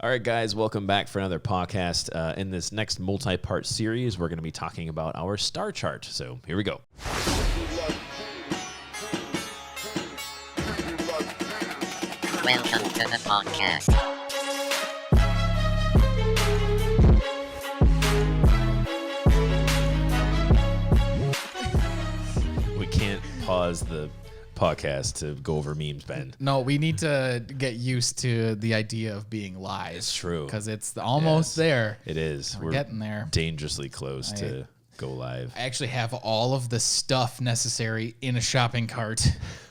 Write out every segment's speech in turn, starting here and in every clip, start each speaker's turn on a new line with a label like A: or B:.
A: All right, guys, welcome back for another PAWCast. In this next multi-part series, we're going to be talking about our star chart. So here we go.
B: Welcome to the podcast.
A: We can't pause the podcast to go over memes, Ben.
C: No, we need to get used to the idea of being live.
A: It's true.
C: Because it's almost there.
A: It is.
C: We're getting there.
A: Dangerously close to go live.
C: I actually have all of the stuff necessary in a shopping cart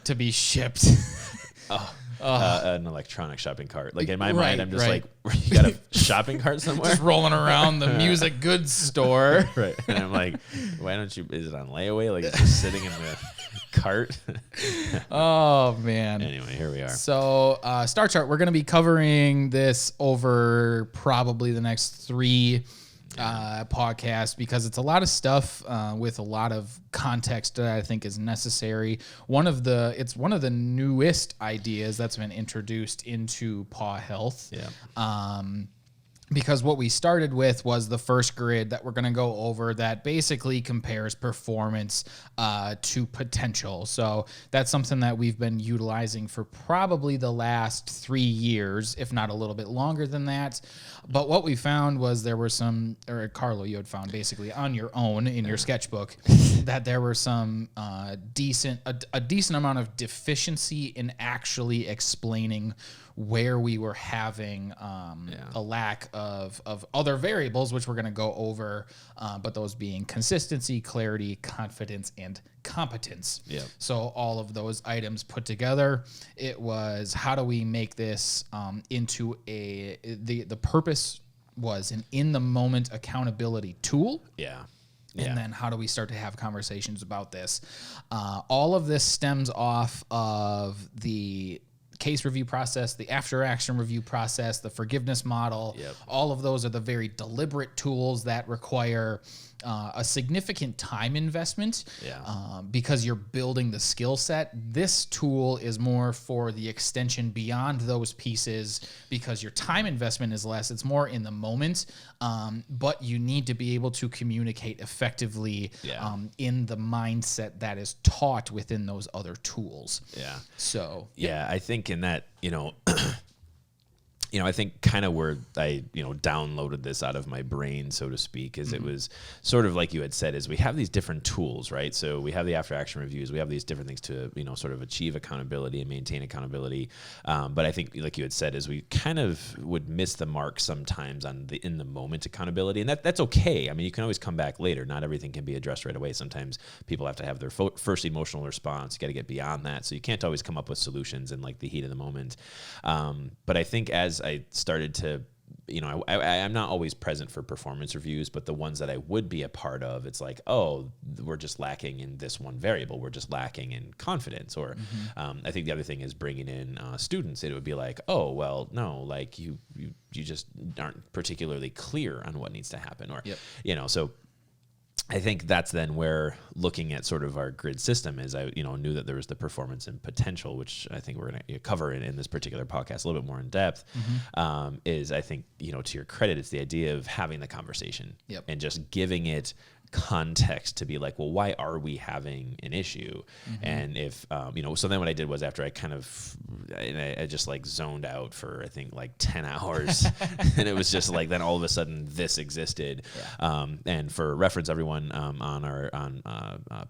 C: to be shipped.
A: An electronic shopping cart. Like in my mind, I'm just
C: right.
A: like, you got a shopping cart somewhere?
C: Just rolling around the music goods store.
A: Right. And I'm like, why don't you, is it on layaway? Like it's just sitting in the cart?
C: Oh, man.
A: Anyway, here we are.
C: So, Star Chart, we're going to be covering this over probably the next three podcasts because it's a lot of stuff with a lot of context that I think is necessary. It's one of the newest ideas that's been introduced into PAW Health.
A: Yeah.
C: Because what we started with was the first grid that we're going to go over that basically compares performance to potential. So that's something that we've been utilizing for probably the last 3 years, if not a little bit longer than that. But what we found was there were some, or Carlo, you had found basically on your own in your sketchbook that there were some a decent amount of deficiency in actually explaining where we were having a lack of other variables, which we're going to go over, but those being consistency, clarity, confidence, and competence.
A: Yep.
C: So all of those items put together, it was how do we make this into the purpose was an in-the-moment accountability tool.
A: Yeah.
C: And then how do we start to have conversations about this? All of this stems off of the case review process, the after action review process, the forgiveness model.
A: Yep.
C: All of those are the very deliberate tools that require a significant time investment because you're building the skill set. This tool is more for the extension beyond those pieces because your time investment is less. It's more in the moment, but you need to be able to communicate effectively in the mindset that is taught within those other tools.
A: Yeah.
C: So,
A: yeah, I think in that, I think kind of where I, downloaded this out of my brain, so to speak, is it was sort of like you had said, is we have these different tools, right? So we have the after action reviews, we have these different things to, sort of achieve accountability and maintain accountability. But I think like you had said, is we kind of would miss the mark sometimes on the in the moment accountability. And that's okay. I mean, you can always come back later. Not everything can be addressed right away. Sometimes people have to have their first emotional response. You got to get beyond that. So you can't always come up with solutions in like the heat of the moment. But I think as I started to, I'm not always present for performance reviews, but the ones that I would be a part of, it's like, oh, we're just lacking in this one variable. We're just lacking in confidence. Or I think the other thing is bringing in students. It would be like, oh, well, no, like you just aren't particularly clear on what needs to happen. Or, so I think that's then where looking at sort of our grid system is I knew that there was the performance and potential, which I think we're going to cover in this particular podcast a little bit more in depth, is I think, to your credit, it's the idea of having the conversation and just giving it context to be like, well, why are we having an issue? And if, so then what I did was after I I just like zoned out for, I think like 10 hours and it was just like, then all of a sudden this existed. And for reference, everyone, on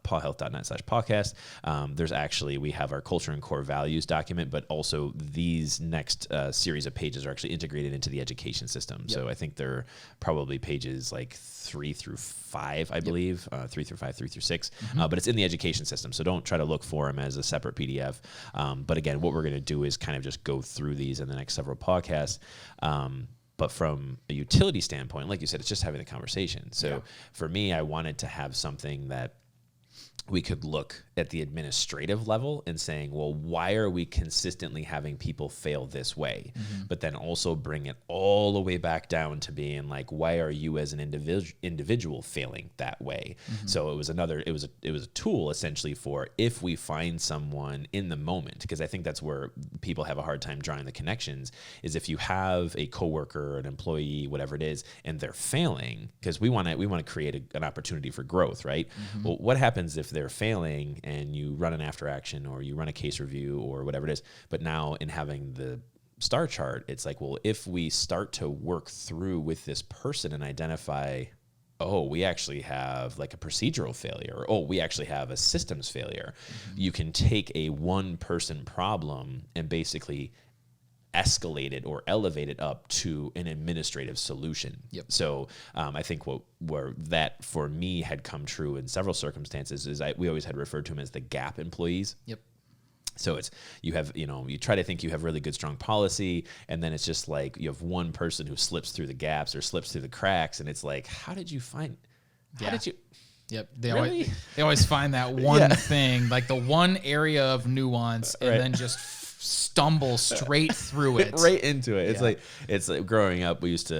A: pawhealth.net/PAWcast, there's actually, we have our culture and core values document, but also these next series of pages are actually integrated into the education system. So I think they're probably pages like 3 through 5, I believe, 3 through 5, 3 through 6, but it's in the education system. So don't try to look for them as a separate PDF. But again, what we're going to do is kind of just go through these in the next several podcasts. But from a utility standpoint, like you said, it's just having the conversation. So for me, I wanted to have something that we could look at the administrative level and saying, well, why are we consistently having people fail this way? But then also bring it all the way back down to being like, why are you as an individual failing that way? So it was a tool essentially for if we find someone in the moment, because I think that's where people have a hard time drawing the connections, is if you have a coworker, an employee, whatever it is, and they're failing, because we want to create an opportunity for growth, right? Well, what happens if they're failing and you run an after action or you run a case review or whatever it is, but now in having the star chart, it's like, well, if we start to work through with this person and identify, oh, we actually have like a procedural failure, or oh, we actually have a systems failure, you can take a one person problem and basically escalate it or elevate it up to an administrative solution. So I think where that for me had come true in several circumstances is we always had referred to them as the gap employees. So it's, you try to think you have really good, strong policy, and then it's just like you have one person who slips through the gaps or slips through the cracks, and it's like, how did you?
C: They
A: Really?
C: always find that one thing, like the one area of nuance, and then just stumble straight through it,
A: right into it. It's like growing up. We used to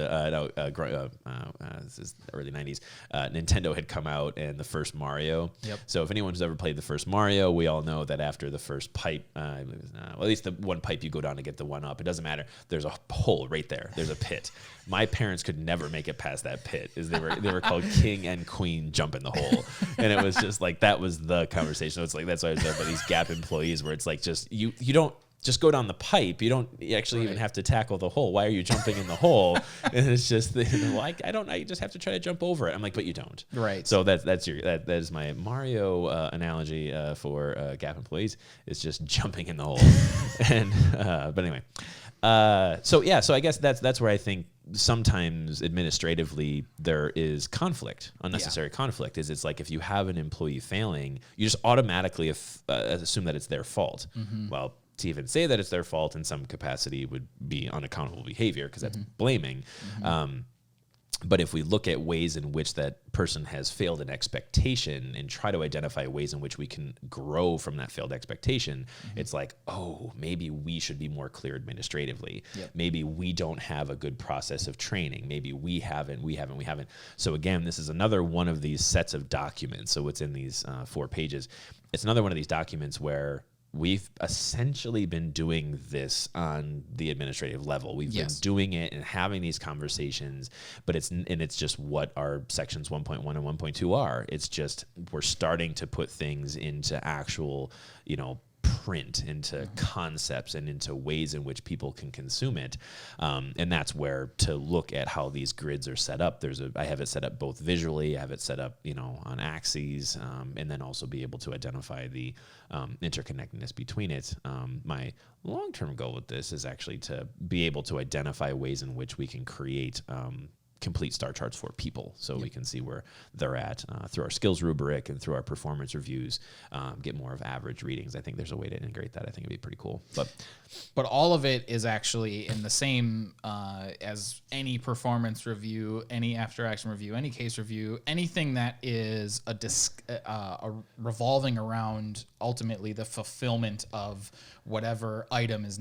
A: this is the early '90s. Nintendo had come out and the first Mario. So if anyone who's ever played the first Mario, we all know that after the first pipe, well, at least the one pipe you go down to get the one up, it doesn't matter. There's a hole right there. There's a pit. My parents could never make it past that pit. They were called King and Queen Jump in the Hole, and it was just like that was the conversation. So it's like that's why I was there about these gap employees, where it's like just you don't just go down the pipe. You don't actually even have to tackle the hole. Why are you jumping in the hole? And it's just like I just have to try to jump over it. I'm like, but you don't.
C: Right.
A: So that is my Mario analogy for gap employees. It's just jumping in the hole. And but anyway, so I guess that's where I think sometimes administratively there is conflict, unnecessary conflict. It's like if you have an employee failing, you just automatically assume that it's their fault. Well, to even say that it's their fault in some capacity would be unaccountable behavior, because that's blaming. But if we look at ways in which that person has failed an expectation and try to identify ways in which we can grow from that failed expectation, it's like, oh, maybe we should be more clear administratively. Maybe we don't have a good process of training. Maybe we haven't. So again, this is another one of these sets of documents. So what's in these 4 pages? It's another one of these documents where we've essentially been doing this on the administrative level. We've been doing it and having these conversations, but it's just what our sections 1.1 and 1.2 are. It's just we're starting to put things into actual, print, into concepts and into ways in which people can consume it. And that's where to look at how these grids are set up. I have it set up both visually, I have it set up, on axes, and then also be able to identify the interconnectedness between it. My long-term goal with this is actually to be able to identify ways in which we can create complete star charts for people, so we can see where they're at through our skills rubric and through our performance reviews, get more of average readings. I think there's a way to integrate that. I think it'd be pretty cool. But
C: all of it is actually in the same as any performance review, any after action review, any case review, anything that is a revolving around ultimately the fulfillment of whatever item is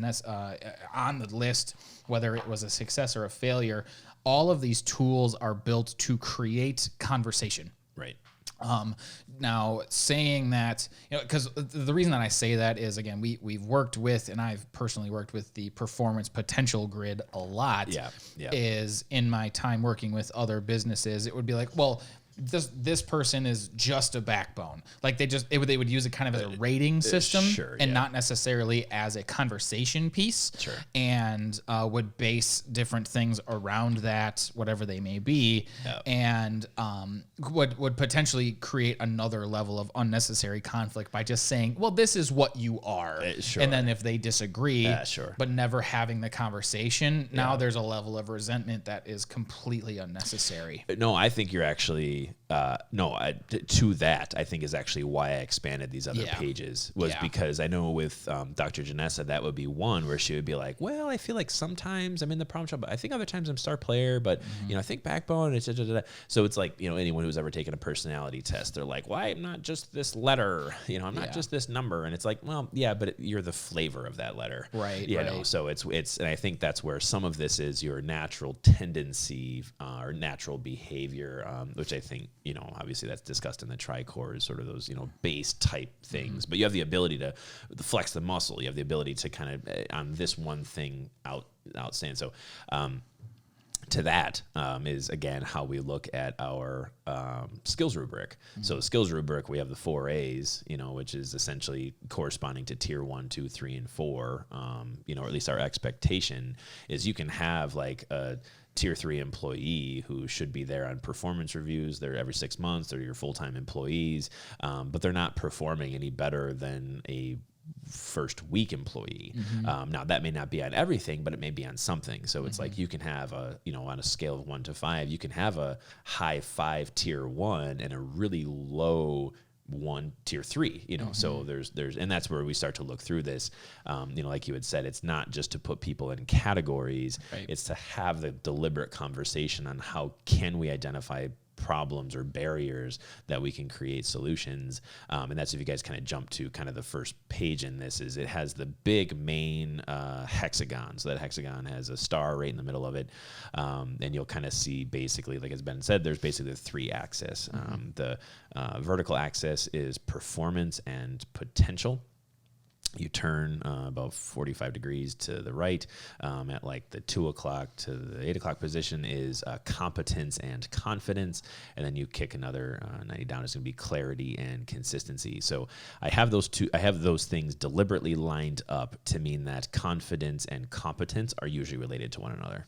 C: on the list, whether it was a success or a failure. All of these tools are built to create conversation.
A: Right.
C: Now, saying that, because the reason that I say that is, again, we've worked with, and I've personally worked with the performance potential grid a lot. Is in my time working with other businesses, it would be like, well, this person is just a backbone. Like they would use it kind of as a rating system, and not necessarily as a conversation piece. And would base different things around that, whatever they may be, and would potentially create another level of unnecessary conflict by just saying, well, this is what you are. And then if they disagree, but never having the conversation, now there's a level of resentment that is completely unnecessary.
A: No, I think you're actually actually, to that, I think is actually why I expanded these other pages was because I know with Dr. Janessa, that would be one where she would be like, well, I feel like sometimes I'm in the problem child, but I think other times I'm star player, but I think backbone. And so it's like, anyone who's ever taken a personality test, they're like, why I'm not just this letter, I'm not just this number. And it's like, well, yeah, but you're the flavor of that letter.
C: Right.
A: You know, so it's, and I think that's where some of this is your natural tendency or natural behavior, which I think, obviously that's discussed in the tricores, sort of those, base type things, but you have the ability to flex the muscle. You have the ability to kind of on this one thing outstand. So, to that is, again, how we look at our skills rubric. So skills rubric, we have the 4 A's, which is essentially corresponding to tier 1, 2, 3, and 4, or at least our expectation is you can have like a tier 3 employee who should be there on performance reviews. They're every 6 months. They're your full-time employees, but they're not performing any better than a first week employee. Now that may not be on everything, but it may be on something. So it's like you can have on a scale of 1 to 5, you can have a high 5 tier 1 and a really low 1 tier 3, so there's and that's where we start to look through this. Like you had said, it's not just to put people in categories. Right. It's to have the deliberate conversation on how can we identify problems or barriers that we can create solutions. And that's, if you guys kind of jump to kind of the first page in this, is it has the big main hexagon. So that hexagon has a star right in the middle of it. And you'll kind of see basically, like it's been said, there's basically the 3 axes. The vertical axis is performance and potential. You turn about 45 degrees to the right at like the 2 o'clock to the 8 o'clock position is competence and confidence. And then you kick another 90 down. It's going to be clarity and consistency. So I have those things deliberately lined up to mean that confidence and competence are usually related to one another.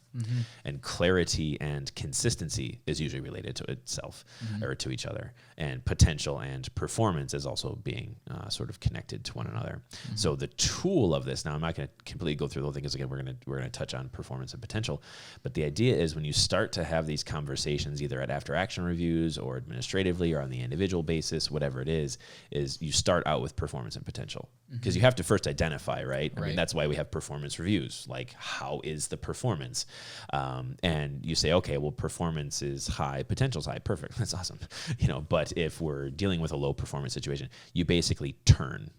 A: And clarity and consistency is usually related to itself or to each other. And potential and performance is also being sort of connected to one another. So the tool of this, now I'm not going to completely go through the whole thing because again, we're going to touch on performance and potential, but the idea is when you start to have these conversations, either at after action reviews or administratively or on the individual basis, whatever it is you start out with performance and potential because you have to first identify, right? I mean, that's why we have performance reviews. Like, how is the performance? And you say, okay, well, performance is high, potential's high. Perfect. That's awesome. But if we're dealing with a low performance situation, you basically turn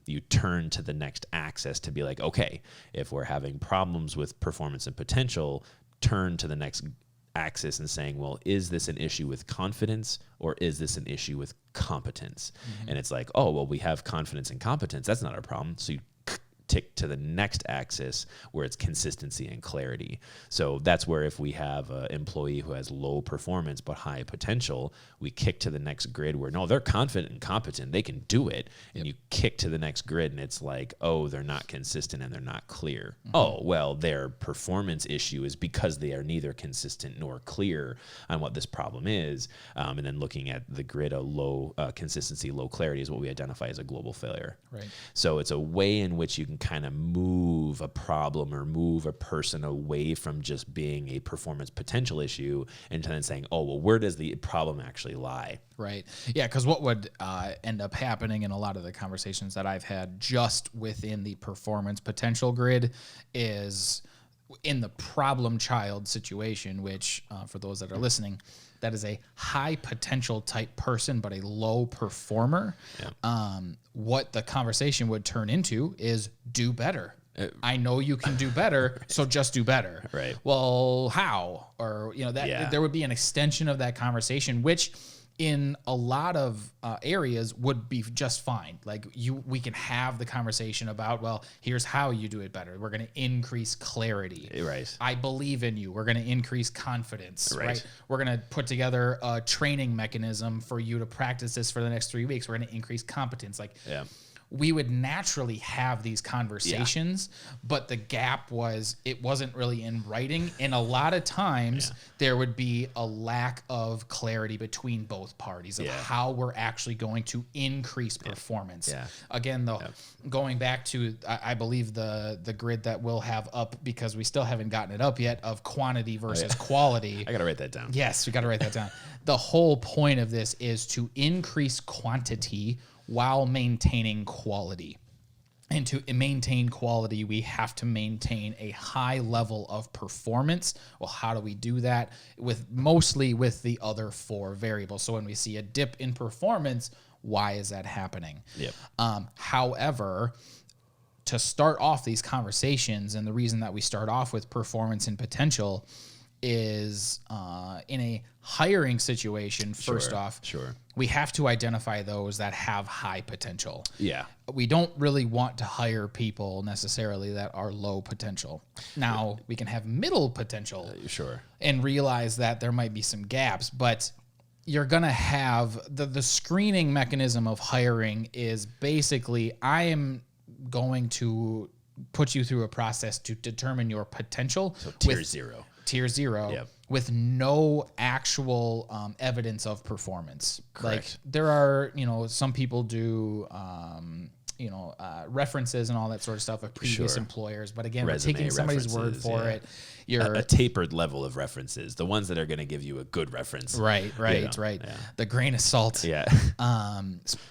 A: to the next axis to be like, okay, if we're having problems with performance and potential, turn to the next axis and saying, well, is this an issue with confidence or is this an issue with competence? And it's like, oh, well, we have confidence and competence. That's not our problem. So you tick to the next axis where it's consistency and clarity. So that's where if we have an employee who has low performance but high potential, we kick to the next grid where, no, they're confident and competent. They can do it. And you kick to the next grid and it's like, oh, they're not consistent and they're not clear. Oh, well, their performance issue is because they are neither consistent nor clear on what this problem is. And then looking at the grid of low consistency, low clarity is what we identify as a global failure. Right. So it's a way in which you can kind of move a problem or move a person away from just being a performance potential issue and then saying, oh, well, where does the problem actually lie?
C: Right. Yeah, because what would end up happening in a lot of the conversations that I've had just within the performance potential grid is in the problem child situation, which for those that are listening, that is a high potential type person, but a low performer. Yeah. What the conversation would turn into is do better. I know you can do better, so just do better. Right. Well, how? Or, there would be an extension of that conversation, which in a lot of areas would be just fine. Like we can have the conversation about, well, here's how you do it better. We're going to increase clarity. Right. I believe in you. We're going to increase confidence. Right. We're going to put together a training mechanism for you to practice this for the next 3 weeks. We're going to increase competence. we would naturally have these conversations, but the gap was it wasn't really in writing. And a lot of times there would be a lack of clarity between both parties of how we're actually going to increase performance.
A: Yeah.
C: Again, though, going back to, I believe the grid that we'll have up, because we still haven't gotten it up yet, of quantity versus quality.
A: I got to write that down.
C: Yes, we got to write that down. The whole point of this is to increase quantity while maintaining quality. And to maintain quality, we have to maintain a high level of performance. Well, how do we do that? Mostly with the other 4 variables. So when we see a dip in performance, why is that happening?
A: Yep.
C: However, to start off these conversations, and the reason that we start off with performance and potential is in a hiring situation, first off, we have to identify those that have high potential.
A: Yeah.
C: We don't really want to hire people necessarily that are low potential. Now, we can have middle potential and realize that there might be some gaps, but you're going to have the screening mechanism of hiring is basically, I am going to put you through a process to determine your potential.
A: So tier 0.
C: Tier 0 with no actual evidence of performance.
A: Correct.
C: Like there are, some people do, references and all that sort of stuff of previous employers. But again,
A: Resume
C: we're taking somebody's word for it.
A: You're a tapered level of references, the ones that are going to give you a good reference.
C: Right. Yeah. The grain of salt.
A: Yeah.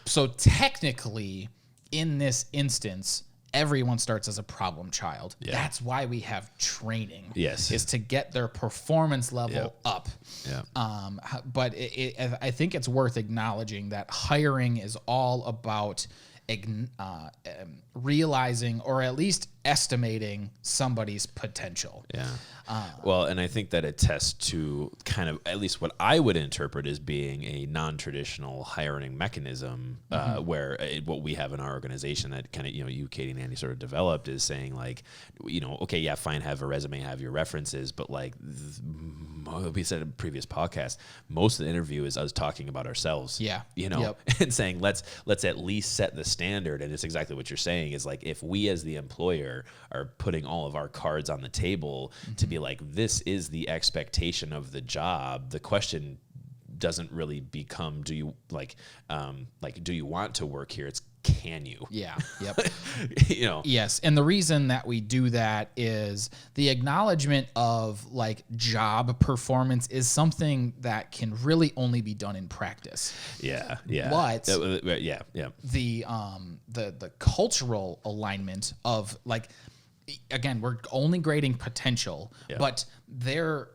C: So technically, in this instance, everyone starts as a problem child. Yeah. That's why we have training.
A: Yes.
C: Is to get their performance level up.
A: Yeah.
C: But I think it's worth acknowledging that hiring is all about realizing or at least estimating somebody's potential.
A: Yeah. Well, and I think that attests to kind of at least what I would interpret as being a non-traditional hiring mechanism, where what we have in our organization that kind of, you, Katie, and Andy sort of developed is saying like, okay, yeah, fine, have a resume, have your references, but like we said in a previous podcast, most of the interview is us talking about ourselves.
C: Yeah.
A: And saying let's at least set the standard. And it's exactly what you're saying is like if we as the employer are putting all of our cards on the table to be like, this is the expectation of the job, the question doesn't really become do you do you want to work here? It's can you?
C: Yeah. Yep. Yes. And the reason that we do that is the acknowledgement of like job performance is something that can really only be done in practice.
A: Yeah.
C: But
A: the
C: cultural alignment of like, again, we're only grading potential, but their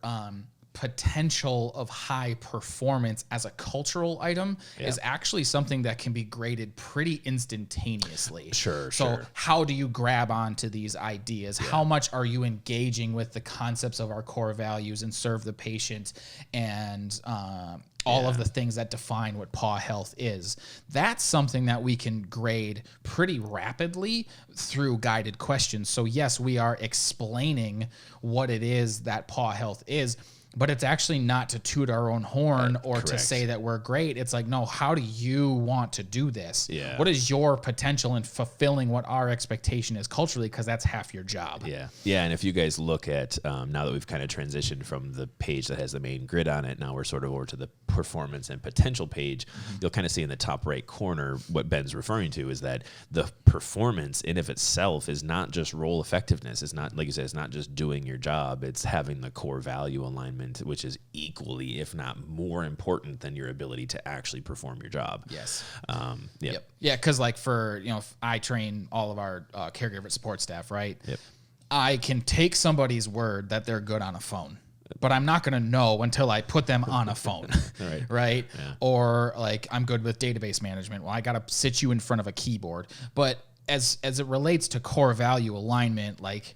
C: potential of high performance as a cultural item is actually something that can be graded pretty instantaneously. So how do you grab onto these ideas? How much are you engaging with the concepts of our core values and serve the patient and all of the things that define what PAW Health is? That's something that we can grade pretty rapidly through guided questions. So yes, we are explaining what it is that PAW Health is, but it's actually not to toot our own horn or to say that we're great. It's like, no, how do you want to do this?
A: Yeah.
C: What is your potential in fulfilling what our expectation is culturally? Because that's half your job.
A: Yeah. And if you guys look at, now that we've kind of transitioned from the page that has the main grid on it, now we're sort of over to the performance and potential page, you'll kind of see in the top right corner what Ben's referring to is that the performance in of itself is not just role effectiveness. It's not, like you said, it's not just doing your job. It's having the core value alignment, which is equally, if not more important than your ability to actually perform your job.
C: Yes.
A: Yep.
C: Yeah, because like for, I train all of our caregiver support staff, right?
A: Yep.
C: I can take somebody's word that they're good on a phone, but I'm not going to know until I put them on a phone. Right. Yeah. Or like I'm good with database management. Well, I got to sit you in front of a keyboard. But as it relates to core value alignment, like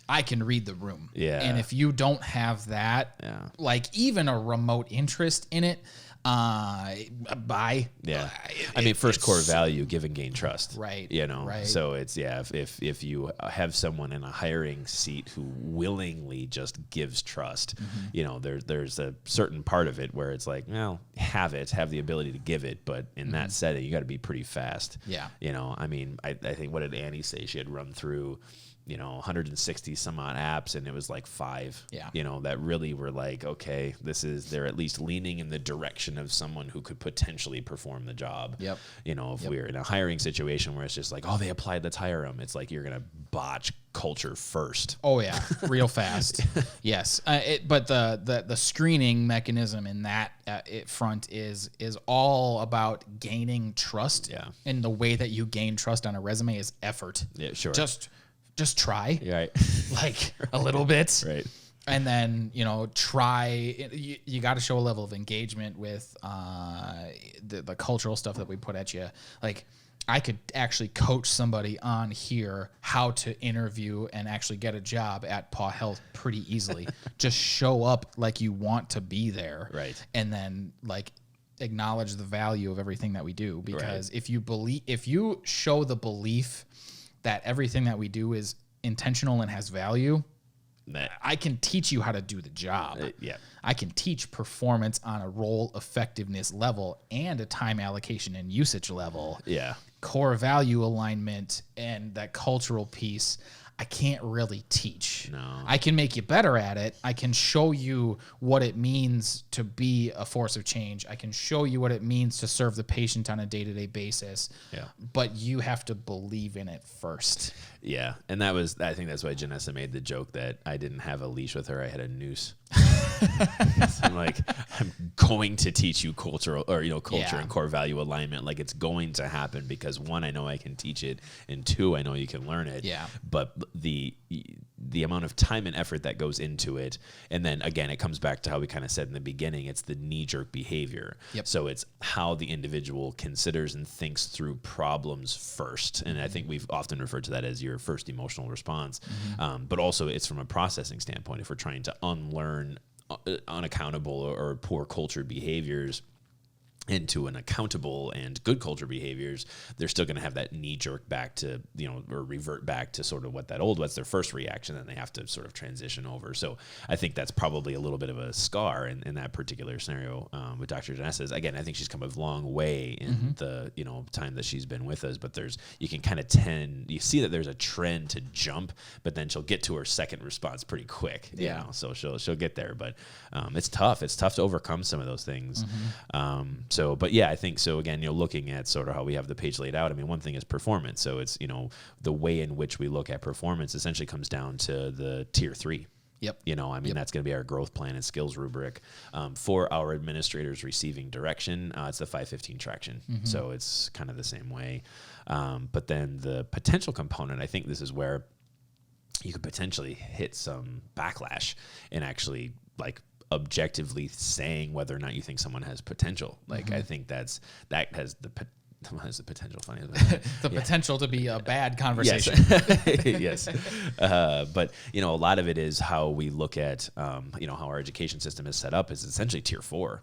C: I can read the room.
A: Yeah.
C: And if you don't have that, like even a remote interest in it,
A: Yeah. I mean, first core value, give and gain trust.
C: Right.
A: You know,
C: Right.
A: so it's, if you have someone in a hiring seat who willingly just gives trust, you know, there's a certain part of it where it's like, well, have the ability to give it. But in that setting, you got to be pretty fast.
C: Yeah.
A: You know, I mean, I think, what did Annie say? She had run through, 160 some odd apps, and it was like 5, that really were like, okay, they're at least leaning in the direction of someone who could potentially perform the job.
C: Yep.
A: If we're in a hiring situation where it's just like, oh, they applied, let's hire them. It's like, you're going to botch culture first.
C: Oh yeah. Real fast. Yes. But the screening mechanism in that front is all about gaining trust.
A: Yeah.
C: And the way that you gain trust on a resume is effort.
A: Yeah, sure.
C: Just try,
A: right.
C: like a little bit,
A: Right.
C: And then try. You got to show a level of engagement with the cultural stuff that we put at you. Like, I could actually coach somebody on here how to interview and actually get a job at PAW Health pretty easily. Just show up like you want to be there,
A: Right.
C: And then like acknowledge the value of everything that we do. Because if you show the belief that everything that we do is intentional and has value, I can teach you how to do the job. I can teach performance on a role effectiveness level and a time allocation and usage level.
A: Yeah.
C: Core value alignment and that cultural piece, I can't really teach.
A: No.
C: I can make you better at it. I can show you what it means to be a force of change. I can show you what it means to serve the patient on a day-to-day basis.
A: Yeah.
C: But you have to believe in it first.
A: Yeah. And I think that's why Janessa made the joke that I didn't have a leash with her. I had a noose. I'm like, I'm going to teach you culture and core value alignment. Like, it's going to happen because 1, I know I can teach it, and 2, I know you can learn it.
C: Yeah.
A: But the amount of time and effort that goes into it, and then again, it comes back to how we kind of said in the beginning, it's the knee-jerk behavior.
C: Yep.
A: So it's how the individual considers and thinks through problems first, and I think we've often referred to that as your first emotional response. But also, it's from a processing standpoint. If we're trying to unlearn unaccountable or poor culture behaviors into an accountable and good culture behaviors, they're still going to have that knee jerk back to, or revert back to sort of what that old was their first reaction, and they have to sort of transition over. So I think that's probably a little bit of a scar in that particular scenario with Dr. Janessa. Again, I think she's come a long way in the, time that she's been with us, but you can kind of you see that there's a trend to jump, but then she'll get to her second response pretty quick. So she'll get there, but it's tough. It's tough to overcome some of those things. But yeah, I think so. Again, looking at sort of how we have the page laid out, I mean, one thing is performance. So it's, the way in which we look at performance essentially comes down to the tier 3.
C: Yep.
A: That's going to be our growth plan and skills rubric. For our administrators receiving direction, it's the 515 traction. So it's kind of the same way. But then the potential component, I think this is where you could potentially hit some backlash and actually objectively saying whether or not you think someone has potential. I think that has the potential. Funny,
C: the potential to be a bad conversation.
A: Yes. But a lot of it is how we look at how our education system is set up is essentially tier 4.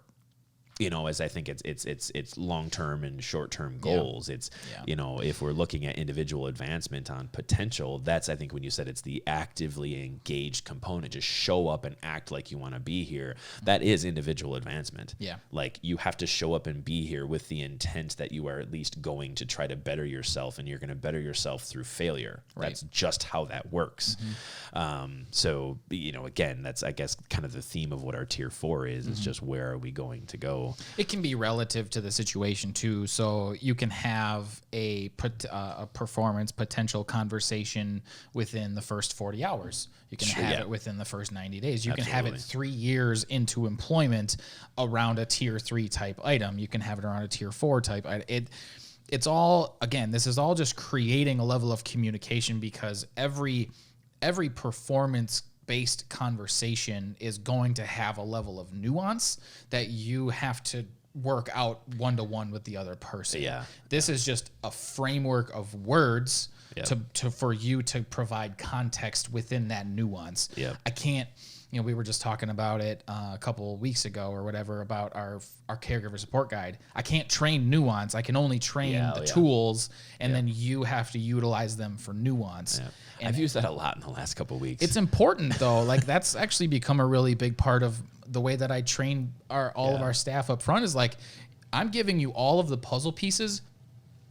A: As I think it's long-term and short-term goals. It's, if we're looking at individual advancement on potential, that's, I think when you said it's the actively engaged component, just show up and act like you want to be here. That is individual advancement.
C: Yeah.
A: Like, you have to show up and be here with the intent that you are at least going to try to better yourself, and you're going to better yourself through failure. Right. That's just how that works. So, again, that's, I guess, kind of the theme of what our tier 4 is just where are we going to go?
C: It can be relative to the situation too. So you can have a performance potential conversation within the first 40 hours. You can have it within the first 90 days. You can have it 3 years into employment around a tier 3 type item. You can have it around a tier 4 type item. It's all, again, this is all just creating a level of communication, because every performance based conversation is going to have a level of nuance that you have to work out one-to-one with the other person. This is just a framework of words for you to provide context within that nuance.
A: Yep.
C: I can't, we were just talking about it a couple of weeks ago or whatever about our caregiver support guide. I can't train nuance. I can only train the tools, and then you have to utilize them for nuance.
A: Yeah.
C: And
A: I've used that a lot in the last couple of weeks.
C: it's important though. Like that's actually become a really big part of the way that I train all of our staff up front is like, I'm giving you all of the puzzle pieces.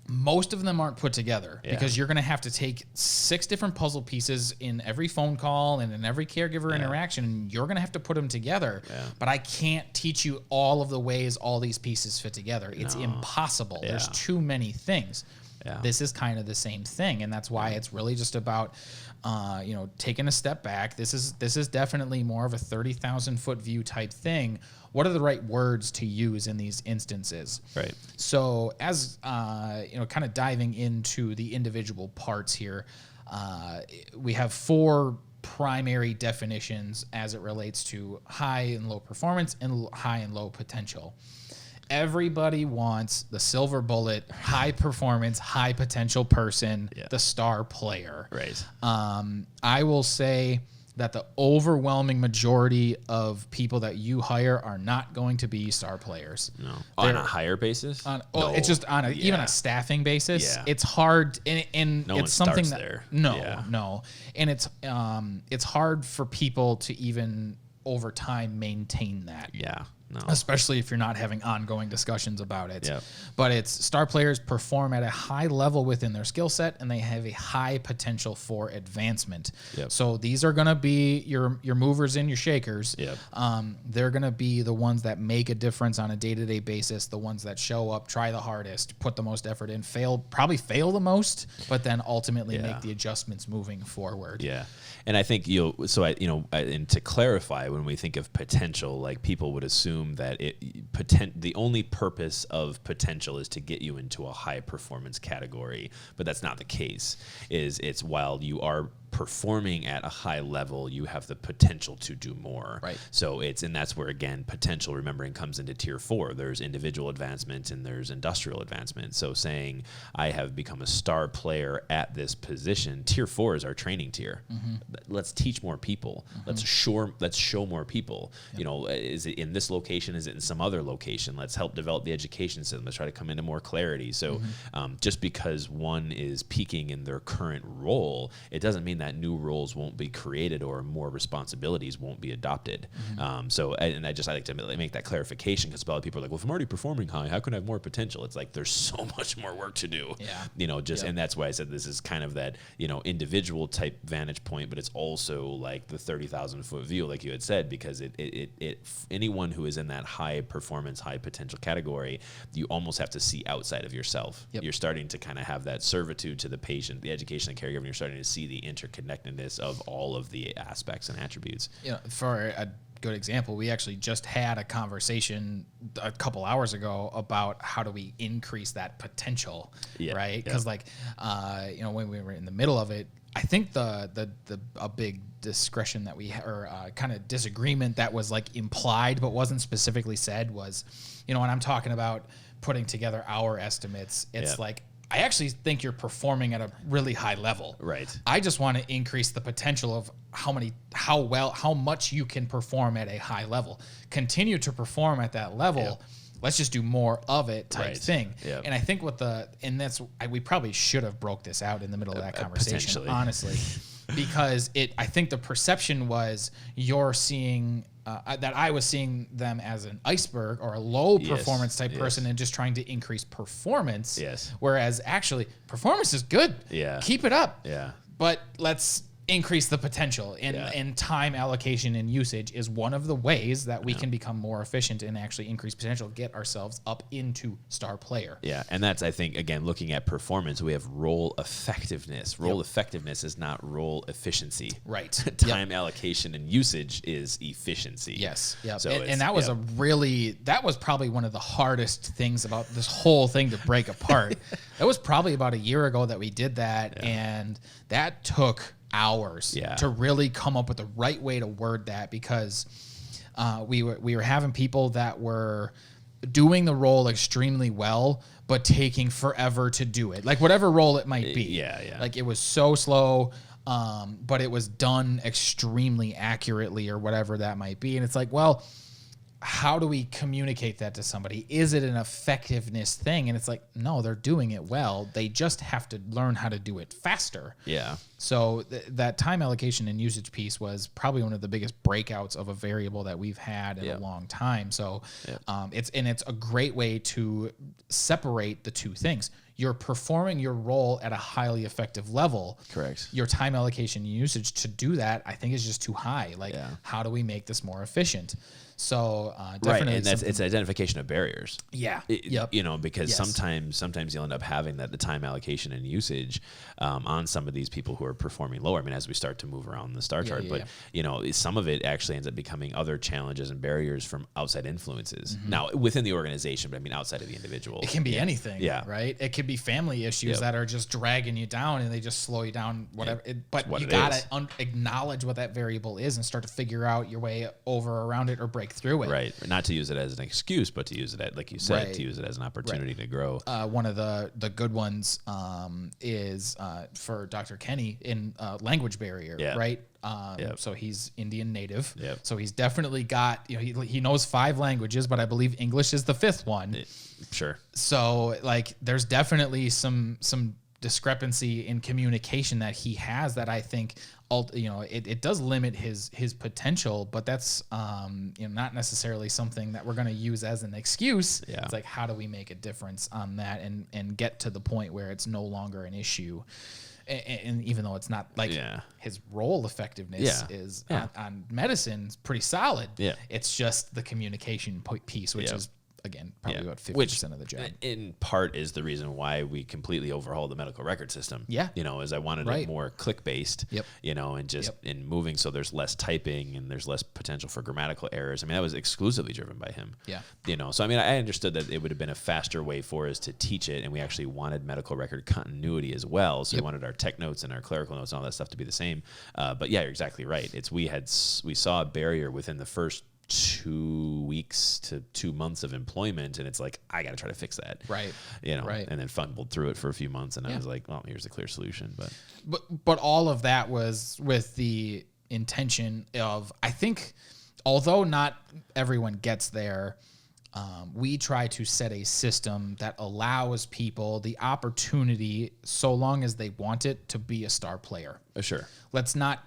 C: Most of them aren't put together because you're going to have to take 6 different puzzle pieces in every phone call and in every caregiver interaction, and you're going to have to put them together. Yeah. But I can't teach you all of the ways all these pieces fit together. It's impossible. Yeah. There's too many things. Yeah. This is kind of the same thing, and that's why it's really just about taking a step back. This is definitely more of a 30,000 foot view type thing. What are the right words to use in these instances? Right. So as kind of diving into the individual parts here, we have 4 primary definitions as it relates to high and low performance and high and low potential. Everybody wants the silver bullet, high performance, high potential person, the star player. Right. I will say that the overwhelming majority of people that you hire are not going to be star players.
A: No. On a higher basis?
C: It's just on even a staffing basis. Yeah. It's hard, and
A: no
C: it's something that
A: there.
C: No, and it's hard for people to even over time maintain that. Yeah. No. Especially if you're not having ongoing discussions about it. Yep. But it's star players perform at a high level within their skill set, and they have a high potential for advancement. Yep. So these are going to be your movers and your shakers. Yep. They're going to be the ones that make a difference on a day-to-day basis, the ones that show up, try the hardest, put the most effort in, probably fail the most, but then ultimately make the adjustments moving forward.
A: Yeah. And I think and to clarify, when we think of potential, like people would assume that the only purpose of potential is to get you into a high performance category, but that's not the case. It's while you are performing at a high level, you have the potential to do more. Right. So and that's where, again, potential, remembering, comes into tier 4. There's individual advancement and there's industrial advancement. So saying I have become a star player at this position, tier 4 is our training tier. Mm-hmm. Let's teach more people. Mm-hmm. Let's show more people. Yep. Is it in this location? Is it in some other location? Let's help develop the education system. Let's try to come into more clarity. So just because one is peaking in their current role, it doesn't mean that new roles won't be created or more responsibilities won't be adopted. Mm-hmm. I like to make that clarification, because a lot of people are like, well, if I'm already performing high, how can I have more potential? It's like there's so much more work to do. Yeah. And that's why I said this is kind of that individual type vantage point, but it's also like the 30,000 foot view, like you had said, because anyone who is in that high performance, high potential category, you almost have to see outside of yourself. Yep. You're starting to kind of have that servitude to the patient, the education and caregiver, and you're starting to see the interconnectedness of all of the aspects and attributes.
C: For a good example, we actually just had a conversation a couple hours ago about how do we increase that potential, right? Because when we were in the middle of it, I think a big discretion that kind of disagreement that was like implied but wasn't specifically said was, when I'm talking about putting together our estimates, it's like, I actually think you're performing at a really high level. Right. I just want to increase the potential of how much you can perform at a high level. Continue to perform at that level. Yep. Let's just do more of it type thing. Yep. And I think we probably should have broke this out in the middle of that conversation, honestly, because I think the perception was you're seeing that I was seeing them as an iceberg or a low performance type person and just trying to increase performance. Yes. Whereas actually performance is good. Yeah. Keep it up. Yeah. But let's increase the potential, and time allocation and usage is one of the ways that we can become more efficient and actually increase potential, get ourselves up into star player. Yeah.
A: And that's, I think, again, looking at performance, we have role effectiveness. Role effectiveness is not role efficiency. Right. Time allocation and usage is efficiency.
C: Yes. Yep. So and that was that was probably one of the hardest things about this whole thing to break apart. That was probably about a year ago that we did that, and that took hours to really come up with the right way to word that, because we were having people that were doing the role extremely well, but taking forever to do it. Like whatever role it might be.
A: Yeah.
C: Like it was so slow, but it was done extremely accurately or whatever that might be. And it's like, well, how do we communicate that to somebody? Is it an effectiveness thing? And it's like, no, they're doing it well. They just have to learn how to do it faster.
A: Yeah.
C: So that time allocation and usage piece was probably one of the biggest breakouts of a variable that we've had in a long time. So it's a great way to separate the two things. You're performing your role at a highly effective level.
A: Correct.
C: Your time allocation and usage to do that, I think, is just too high. Like, how do we make this more efficient? So definitely,
A: right, and it's identification of barriers.
C: Yeah.
A: Because sometimes you'll end up having the time allocation and usage on some of these people who are performing lower. I mean, as we start to move around the star chart, but some of it actually ends up becoming other challenges and barriers from outside influences. Now within the organization, but I mean outside of the individual.
C: It can be anything.
A: Yeah.
C: Right. It could be family issues that are just dragging you down and they just slow you down. Whatever. But you gotta acknowledge what that variable is and start to figure out your way over around it or break through it.
A: Right. Not to use it as an excuse, but to use it, like you said, to use it as an opportunity to grow.
C: One of the good ones is for Dr. Kenny in language barrier, right? So he's Indian native. So he's definitely got, he knows 5 languages, but I believe English is the 5th one.
A: Sure.
C: So like there's definitely some discrepancy in communication that he has that I think it does limit his potential, but that's not necessarily something that we're going to use as an excuse. It's like, how do we make a difference on that and get to the point where it's no longer an issue? And even though it's not like his role effectiveness is on medicine is pretty solid. It's just the communication piece, which is again probably about 50% of the job.
A: In part is the reason why we completely overhauled the medical record system. Is I wanted it more click based. And just in moving so there's less typing and there's less potential for grammatical errors. I mean, that was exclusively driven by him. So I mean, I understood that it would have been a faster way for us to teach it, and we actually wanted medical record continuity as well. So we wanted our tech notes and our clerical notes and all that stuff to be the same. But yeah, you're exactly right. We saw a barrier within the first 2 weeks to 2 months of employment, and it's like, I got to try to fix that. And then fumbled through it for a few months, and I was like, well, here's a clear solution.
C: But all of that was with the intention of, I think, although not everyone gets there, we try to set a system that allows people the opportunity, so long as they want it, to be a star player.
A: Sure.
C: Let's not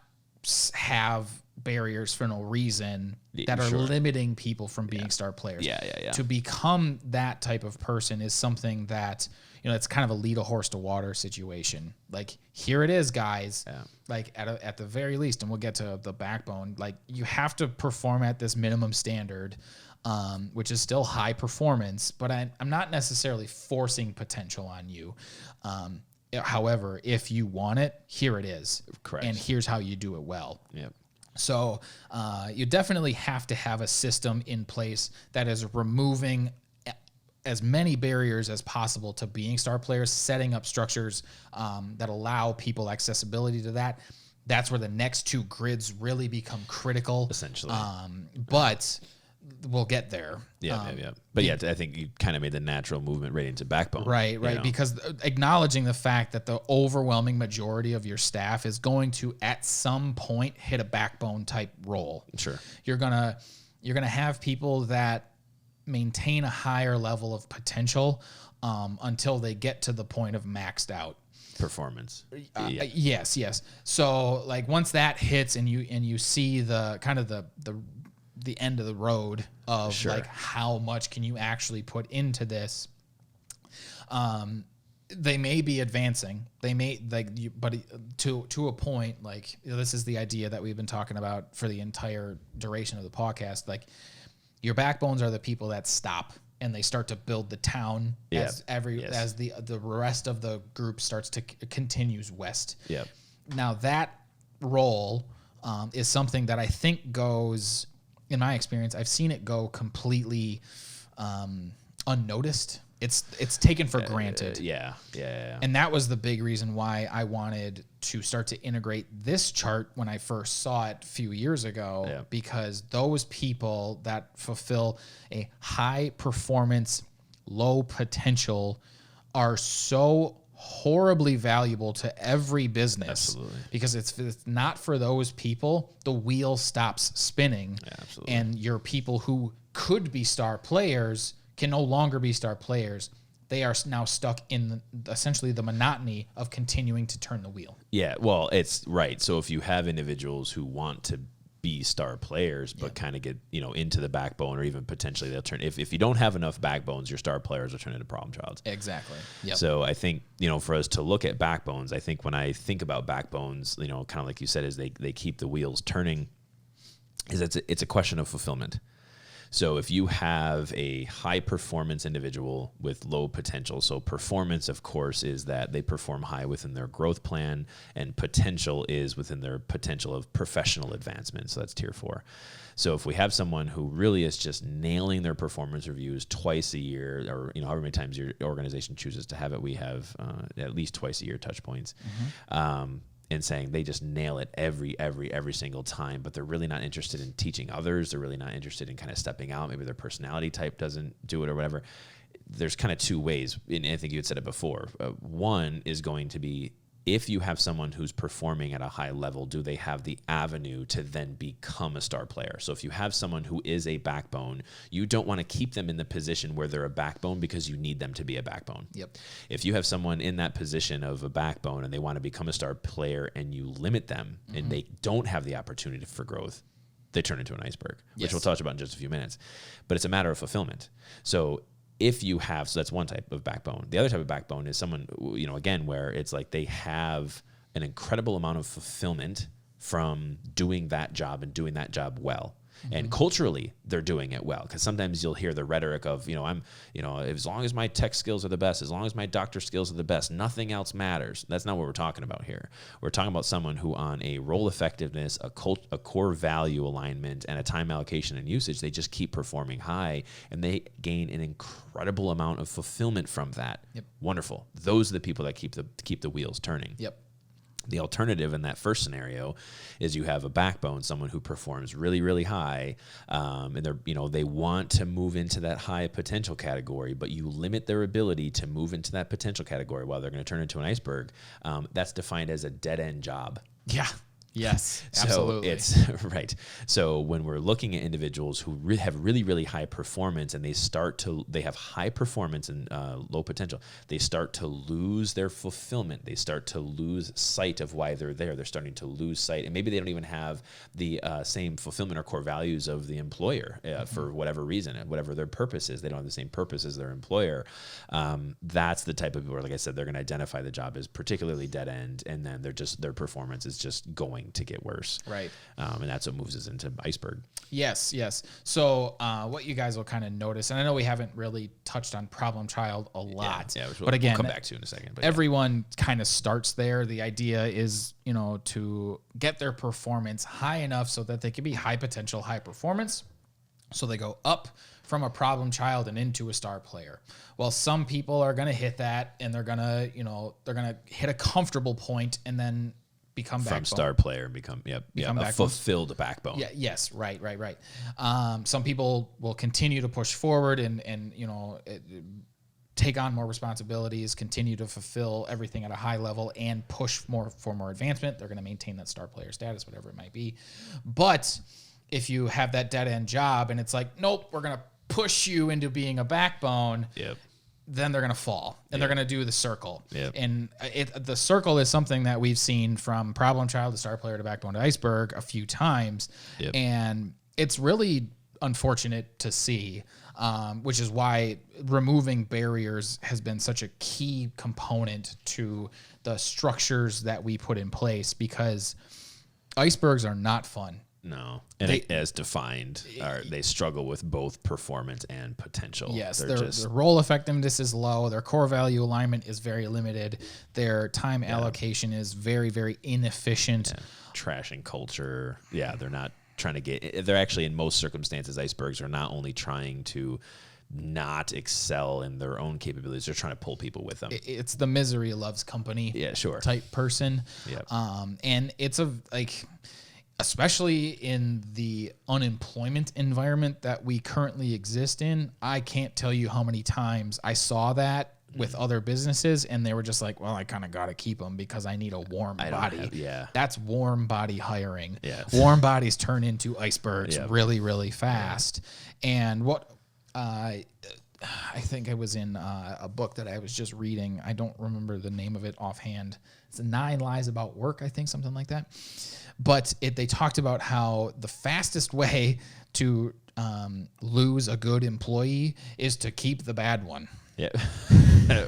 C: have barriers for no reason that are limiting people from being star players. To become that type of person is something that, it's kind of a lead a horse to water situation. Like, here it is, guys. Like at the very least, and we'll get to the backbone, like you have to perform at this minimum standard, which is still high performance, but I'm not necessarily forcing potential on you. However, if you want it, here it is.
A: Correct.
C: And here's how you do it well. So you definitely have to have a system in place that is removing as many barriers as possible to being star players, setting up structures that allow people accessibility to that. That's where the next 2 grids really become critical.
A: Essentially.
C: But we'll get there.
A: But I think you kind of made the natural movement right into backbone.
C: Right. Because acknowledging the fact that the overwhelming majority of your staff is going to, at some point, hit a backbone type role.
A: Sure.
C: You're gonna have people that maintain a higher level of potential until they get to the point of maxed out
A: performance.
C: Yes. So like once that hits and you see the kind of the end of the road of like how much can you actually put into this, they may be advancing, but to a point, like this is the idea that we've been talking about for the entire duration of the podcast. Like your backbones are the people that stop and they start to build the town as the rest of the group starts to continues west. Now that role is something that I think goes, in my experience, I've seen it go completely unnoticed it's taken for granted.
A: Yeah.
C: And that was the big reason why I wanted to start to integrate this chart when I first saw it a few years ago, because those people that fulfill a high performance, low potential are so horribly valuable to every business.
A: Absolutely.
C: Because if it's not for those people, the wheel stops spinning.
A: Yeah, absolutely.
C: And your people who could be star players can no longer be star players. They are now stuck in essentially the monotony of continuing to turn the wheel.
A: Yeah, well, it's right. So if you have individuals who want to be star players, but kind of get, into the backbone, or even potentially they'll turn, if you don't have enough backbones, your star players will turn into problem childs.
C: Exactly. Yep.
A: So I think, for us to look at backbones, I think when I think about backbones, kind of like you said, is they keep the wheels turning, is it's a question of fulfillment. So if you have a high performance individual with low potential, so performance, of course, is that they perform high within their growth plan, and potential is within their potential of professional advancement. So that's tier 4. So if we have someone who really is just nailing their performance reviews twice a year, or however many times your organization chooses to have it, we have at least twice a year touch points. And saying they just nail it every single time, but they're really not interested in teaching others. They're really not interested in kind of stepping out. Maybe their personality type doesn't do it or whatever. There's kind of two ways, and I think you had said it before. One is going to be, if you have someone who's performing at a high level, do they have the avenue to then become a star player? So if you have someone who is a backbone, you don't want to keep them in the position where they're a backbone because you need them to be a backbone.
C: Yep.
A: If you have someone in that position of a backbone and they want to become a star player and you limit them and they don't have the opportunity for growth, they turn into an iceberg, which we'll touch about in just a few minutes. But it's a matter of fulfillment. So if you have, so that's one type of backbone. The other type of backbone is someone, again, where it's like they have an incredible amount of fulfillment from doing that job and doing that job well. And culturally, they're doing it well, because sometimes you'll hear the rhetoric of, as long as my tech skills are the best, as long as my doctor skills are the best, nothing else matters. That's not what we're talking about here. We're talking about someone who, on a role effectiveness, a core value alignment, and a time allocation and usage, they just keep performing high, and they gain an incredible amount of fulfillment from that.
C: Yep.
A: Wonderful. Those are the people that keep the wheels turning.
C: Yep.
A: The alternative in that first scenario is you have a backbone, someone who performs really, really high, and they want to move into that high potential category, but you limit their ability to move into that potential category while they're going to turn into an iceberg. That's defined as a dead end job.
C: Yeah. Yes,
A: so
C: absolutely.
A: It's right. So when we're looking at individuals who have really, really high performance, and they have high performance and low potential, they start to lose their fulfillment. They start to lose sight of why they're there. They're starting to lose sight, and maybe they don't even have the same fulfillment or core values of the employer for whatever reason, whatever their purpose is. They don't have the same purpose as their employer. That's the type of people where, like I said, they're going to identify the job as particularly dead end, and then their performance is just going to get worse.
C: Right.
A: And that's what moves us into iceberg.
C: Yes. So what you guys will kind of notice, and I know we haven't really touched on problem child a lot,
A: But
C: again,
A: we'll come back to in a second. But
C: everyone kind of starts there. The idea is, to get their performance high enough so that they can be high potential, high performance. So they go up from a problem child and into a star player. Well, some people are going to hit that, and they're going to hit a comfortable point and then become
A: from
C: backbone.
A: Star player and become a fulfilled backbone.
C: Yeah. Yes. Right. Some people will continue to push forward and take on more responsibilities, continue to fulfill everything at a high level, and push for more advancement. They're going to maintain that star player status, whatever it might be. But if you have that dead end job and it's like, nope, we're going to push you into being a backbone.
A: Yep.
C: Then they're going to fall, and they're going to do the circle.
A: Yep.
C: And the circle is something that we've seen from problem child to star player to backbone to iceberg a few times.
A: Yep.
C: And it's really unfortunate to see, which is why removing barriers has been such a key component to the structures that we put in place, because icebergs are not fun.
A: No. And as defined, they struggle with both performance and potential.
C: Yes, their role effectiveness is low. Their core value alignment is very limited. Their time allocation is very, very inefficient.
A: Yeah. Trashing culture. Yeah, they're not trying to they're actually, in most circumstances, icebergs are not only trying to not excel in their own capabilities. They're trying to pull people with them.
C: It's the misery loves company type person.
A: Yep.
C: And it's especially in the unemployment environment that we currently exist in, I can't tell you how many times I saw that with other businesses, and they were just like, well, I kind of got to keep them because I need a warm body. That's warm body hiring. Warm bodies turn into icebergs really, really fast. And what I think I was in a book that I was just reading. I don't remember the name of it offhand. It's 9 Lies About Work, I think, something like that. But they talked about how the fastest way to lose a good employee is to keep the bad one.
A: Yeah.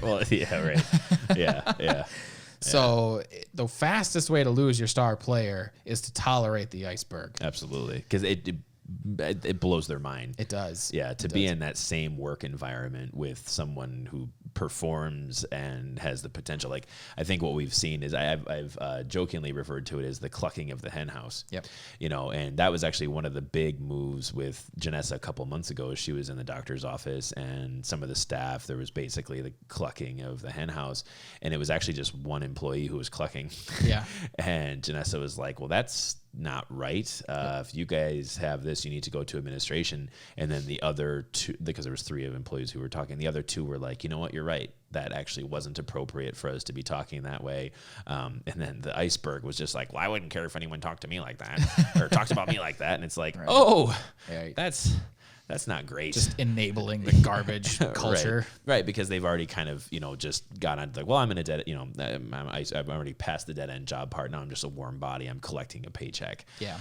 A: Well, yeah, right. Yeah.
C: So the fastest way to lose your star player is to tolerate the iceberg.
A: Absolutely. Because it blows their mind.
C: It does.
A: Yeah, to be in that same work environment with someone who performs and has the potential. Like, I think what we've seen is I've jokingly referred to it as the clucking of the hen house.
C: Yep.
A: And that was actually one of the big moves with Janessa a couple months ago. She was in the doctor's office, and some of the staff, there was basically the clucking of the hen house, and it was actually just one employee who was clucking.
C: Yeah.
A: And Janessa was like, well, that's not right. If you guys have this, you need to go to administration. And then the other 2, because there was 3 of employees who were talking, the other 2 were like, you know what, you're right. That actually wasn't appropriate for us to be talking that way. And then the iceberg was just like, well, I wouldn't care if anyone talked to me like that or talked about me like that. And it's like, that's not great.
C: Just enabling the garbage culture.
A: Right, because they've already kind of, just got on like, well, I'm in a dead, I've already passed the dead end job part. Now I'm just a warm body. I'm collecting a paycheck.
C: Yeah.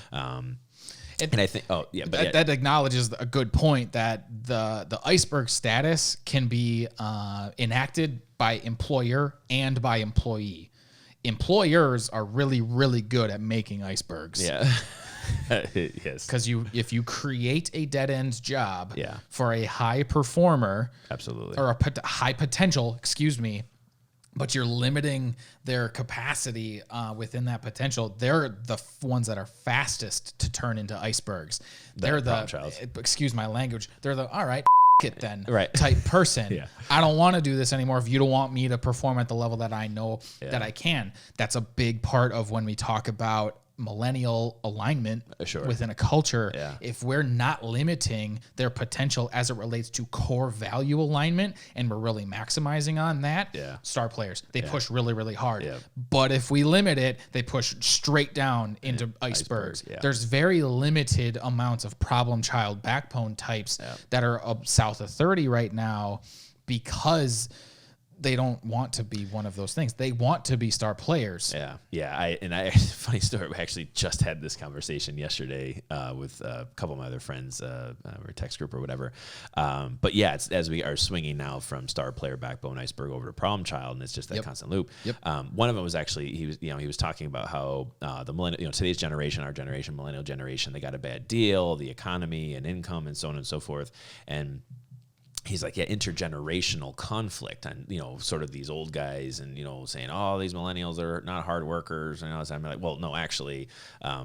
A: And I think,
C: that acknowledges a good point that the iceberg status can be enacted by employer and by employee. Employers are really, really good at making icebergs.
A: Yeah. Yes.
C: Because if you create a dead end job for a high performer,
A: absolutely,
C: or a high potential, but you're limiting their capacity within that potential, they're the ones that are fastest to turn into icebergs. They're excuse my language, they're the, all right, it then type person. I don't want to do this anymore if you don't want me to perform at the level that I know that I can. That's a big part of when we talk about millennial alignment within a culture. If we're not limiting their potential as it relates to core value alignment, and we're really maximizing on that, star players, they push really, really hard. But if we limit it, they push straight down into icebergs. There's very limited amounts of problem child backbone types that are south of 30 right now, because they don't want to be one of those things. They want to be star players.
A: Funny story. We actually just had this conversation yesterday with a couple of my other friends, or text group or whatever. But yeah, it's as we are swinging now from star player, backbone, iceberg over to problem child, and it's just that constant loop. One of them was actually he was talking about how the millennial, today's generation, our generation, millennial generation, they got a bad deal, the economy and income and so on and so forth, and he's like, intergenerational conflict, and sort of these old guys, and saying, oh, these millennials are not hard workers, and all this. I'm like, well, no, actually,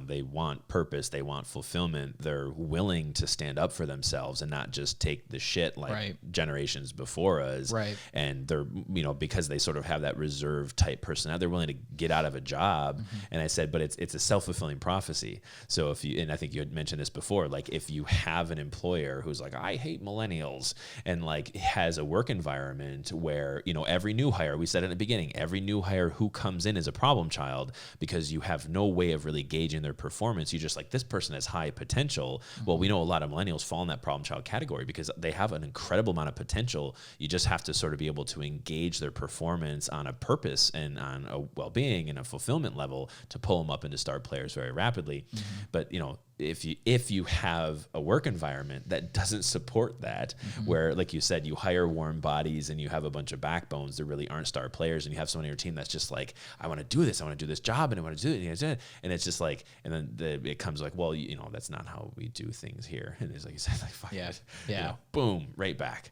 A: they want purpose, they want fulfillment, they're willing to stand up for themselves and not just take the shit like generations before us. And they're because they sort of have that reserve type personality, they're willing to get out of a job. And I said, but it's a self-fulfilling prophecy. So if you, and I think you had mentioned this before, like if you have an employer who's like, I hate millennials, and like has a work environment where, every new hire, we said in the beginning, every new hire who comes in is a problem child, because you have no way of really gauging their performance. You just like, this person has high potential. Well, we know a lot of millennials fall in that problem child category because they have an incredible amount of potential. You just have to sort of be able to engage their performance on a purpose and on a well-being and a fulfillment level to pull them up into star players very rapidly. But, if you have a work environment that doesn't support that, where, like you said, you hire warm bodies and you have a bunch of backbones that really aren't star players, and you have someone on your team that's just like, I want to do this, I want to do this job, and I want to do it, and it's just like, and then it comes like, well, that's not how we do things here, and it's like you said, like, fuck it, boom, right back,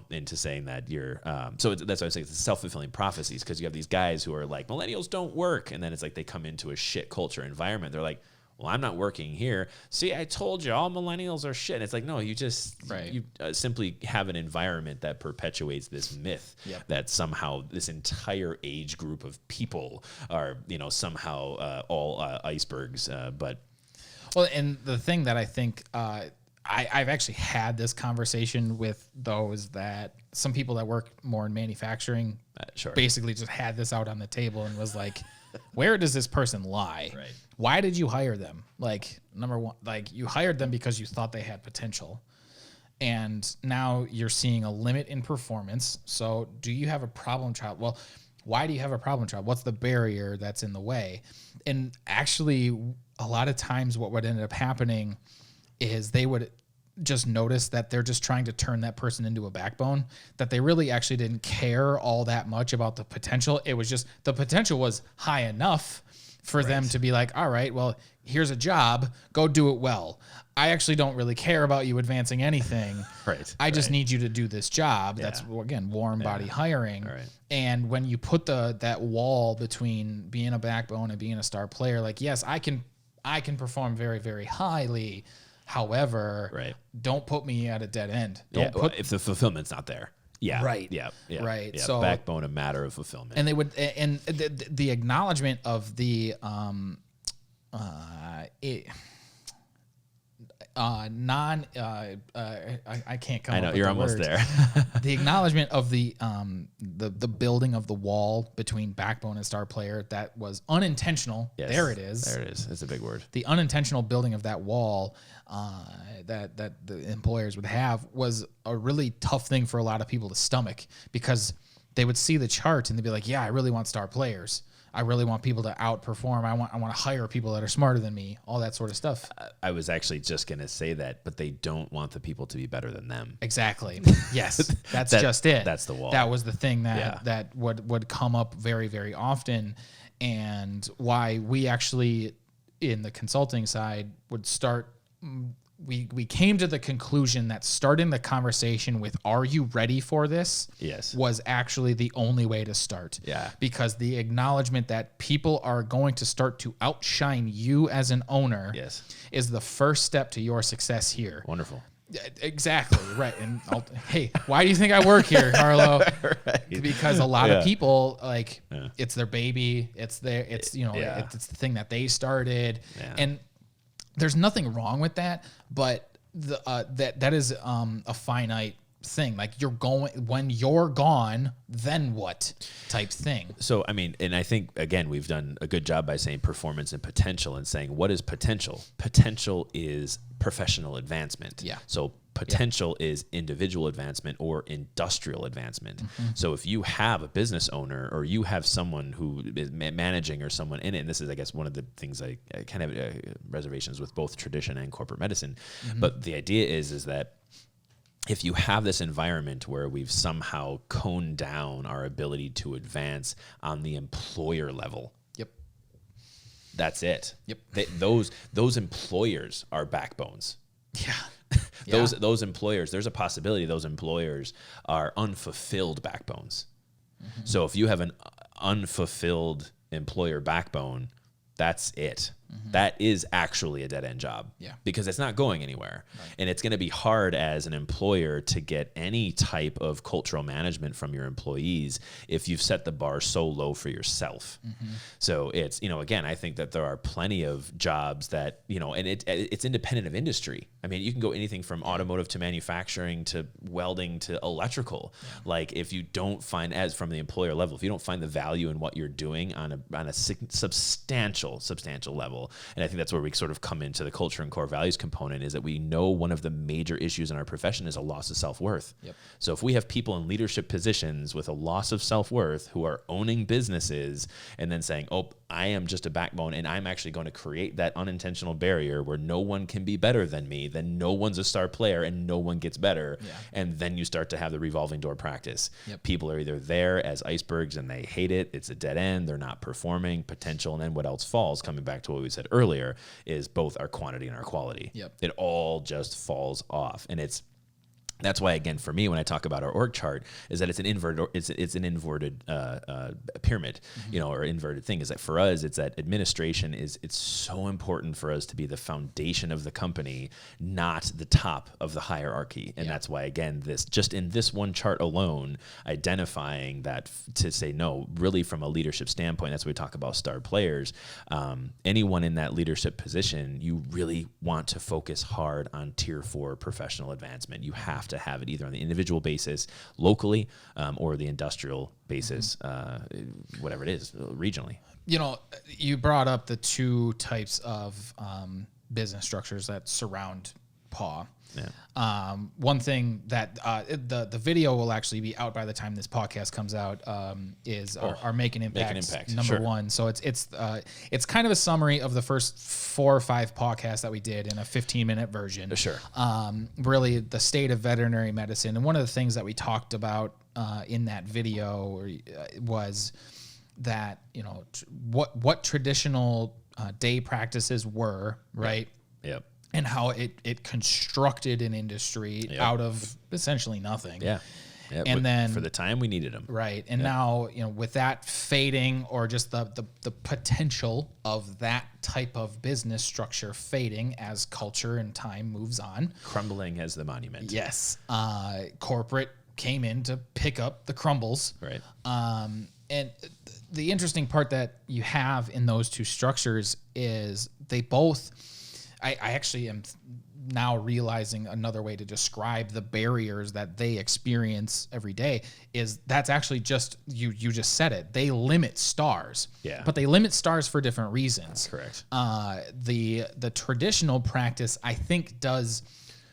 A: into saying that you're, so that's why I was saying it's self-fulfilling prophecies, because you have these guys who are like, millennials don't work, and then it's like they come into a shit culture environment, they're like, well, I'm not working here. See, I told you all millennials are shit. And it's like, no, you just you simply have an environment that perpetuates this myth that somehow this entire age group of people are, somehow all icebergs.
C: Well, and the thing that I think I've actually had this conversation with those that some people that work more in manufacturing basically just had this out on the table and was like, where does this person lie?
A: Right.
C: Why did you hire them? Like, number one, like you hired them because you thought they had potential. And now you're seeing a limit in performance. So do you have a problem child? Well, why do you have a problem child? What's the barrier that's in the way? And actually, a lot of times what would end up happening is they would just notice that they're just trying to turn that person into a backbone, that they really actually didn't care all that much about the potential. It was just the potential was high enough for them to be like, all right, well, here's a job, go do it well. I actually don't really care about you advancing anything. I just need you to do this job. Yeah. That's, again, warm body hiring. Right. And when you put that wall between being a backbone and being a star player, like, yes, I can perform very, very highly. However, don't put me at a dead end.
A: If the fulfillment's not there. Yeah.
C: Right.
A: Yeah.
C: Right.
A: Yeah.
C: So
A: backbone, a matter of fulfillment.
C: And they would, and the acknowledgement of the I can't come.
A: I know
C: up with
A: you're
C: the
A: almost
C: words.
A: there.
C: The acknowledgement of the building of the wall between backbone and star player that was unintentional.
A: Yes,
C: there it is.
A: There it is. It's a big word.
C: The unintentional building of that wall that the employers would have was a really tough thing for a lot of people to stomach, because they would see the chart and they'd be like, yeah, I really want star players. I really want people to outperform. I want to hire people that are smarter than me, all that sort of stuff.
A: I was actually just going to say that, but they don't want the people to be better than them.
C: Exactly. Yes, that's just it.
A: That's the wall.
C: That was the thing that would come up very, very often, and why we actually, in the consulting side, would start. We came to the conclusion that starting the conversation with "Are you ready for this?" was actually the only way to start.
A: Yeah.
C: Because the acknowledgement that people are going to start to outshine you as an owner is the first step to your success here.
A: Wonderful.
C: Exactly. Right. And hey, why do you think I work here, Carlo? Because a lot of people, like, it's their baby. It's their, it's the thing that they started. Yeah. And there's nothing wrong with that, but that is a finite thing. Like, when you're gone, then what type thing.
A: So, I mean, and I think, again, we've done a good job by saying performance and potential, and saying, what is potential? Potential is professional advancement.
C: Yeah.
A: So potential is individual advancement or industrial advancement. Mm-hmm. So if you have a business owner, or you have someone who is managing, or someone in it, and this is, I guess, one of the things I kind of reservations with both tradition and corporate medicine. Mm-hmm. But the idea is that if you have this environment where we've somehow coned down our ability to advance on the employer level, that's it. Those employers are backbones.
C: Yeah.
A: Those employers, there's a possibility those employers are unfulfilled backbones. Mm-hmm. So if you have an unfulfilled employer backbone, that's it. Mm-hmm. That is actually a dead-end job.
C: Yeah.
A: Because it's not going anywhere. Right. And it's going to be hard as an employer to get any type of cultural management from your employees if you've set the bar so low for yourself. Mm-hmm. So it's, again, I think that there are plenty of jobs that, and it's independent of industry. I mean, you can go anything from automotive to manufacturing to welding to electrical. Yeah. Like, if you don't find, as from the employer level, if you don't find the value in what you're doing on a substantial level. And I think that's where we sort of come into the culture and core values component, is that we know one of the major issues in our profession is a loss of self-worth. Yep. So if we have people in leadership positions with a loss of self-worth who are owning businesses and then saying, oh, I am just a backbone, and I'm actually going to create that unintentional barrier where no one can be better than me, then no one's a star player and no one gets better. Yeah. And then you start to have the revolving door practice. Yep. People are either there as icebergs and they hate it. It's a dead end. They're not performing. Potential. And then what else falls, coming back to what we said earlier, is both our quantity and our quality. Yep. It all just falls off. And it's That's why, again, for me, when I talk about our org chart, is that it's an inverted pyramid, or inverted thing. Is that for us, it's that administration it's so important for us to be the foundation of the company, not the top of the hierarchy. And that's why, again, just in this one chart alone, identifying that to say no, really from a leadership standpoint, that's what we talk about star players. Anyone in that leadership position, you really want to focus hard on tier 4 professional advancement. You have to have it either on the individual basis locally or the industrial basis, whatever it is, regionally.
C: You brought up the 2 types of business structures that surround PAW. Yeah. One thing that the video will actually be out by the time this podcast comes out is our Make an Impact number 1. So it's kind of a summary of the first 4 or 5 podcasts that we did in a 15-minute version.
A: Sure.
C: Really the state of veterinary medicine, and one of the things that we talked about in that video was that what traditional day practices were, right?
A: Yep.
C: And how it constructed an industry out of essentially nothing.
A: Yeah.
C: And then
A: for the time we needed them.
C: Right. And now, with that fading, or just the potential of that type of business structure fading as culture and time moves on.
A: Crumbling as the monument.
C: Yes. Corporate came in to pick up the crumbles.
A: Right.
C: And the interesting part that you have in those 2 structures is they both... I actually am now realizing another way to describe the barriers that they experience every day is that's actually just, you just said it. They limit stars.
A: Yeah.
C: But they limit stars for different reasons.
A: Correct.
C: The traditional practice, I think,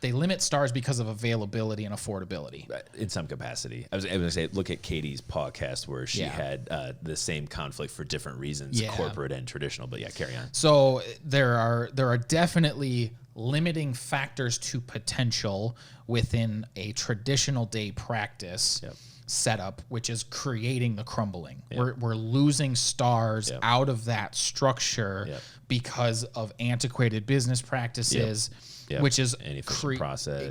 C: they limit stars because of availability and affordability.
A: In some capacity. I was going to say, look at Katie's podcast where she had the same conflict for different reasons, corporate and traditional. But carry on.
C: So there are definitely limiting factors to potential within a traditional day practice setup, which is creating the crumbling. We're losing stars out of that structure because of antiquated business practices. Which is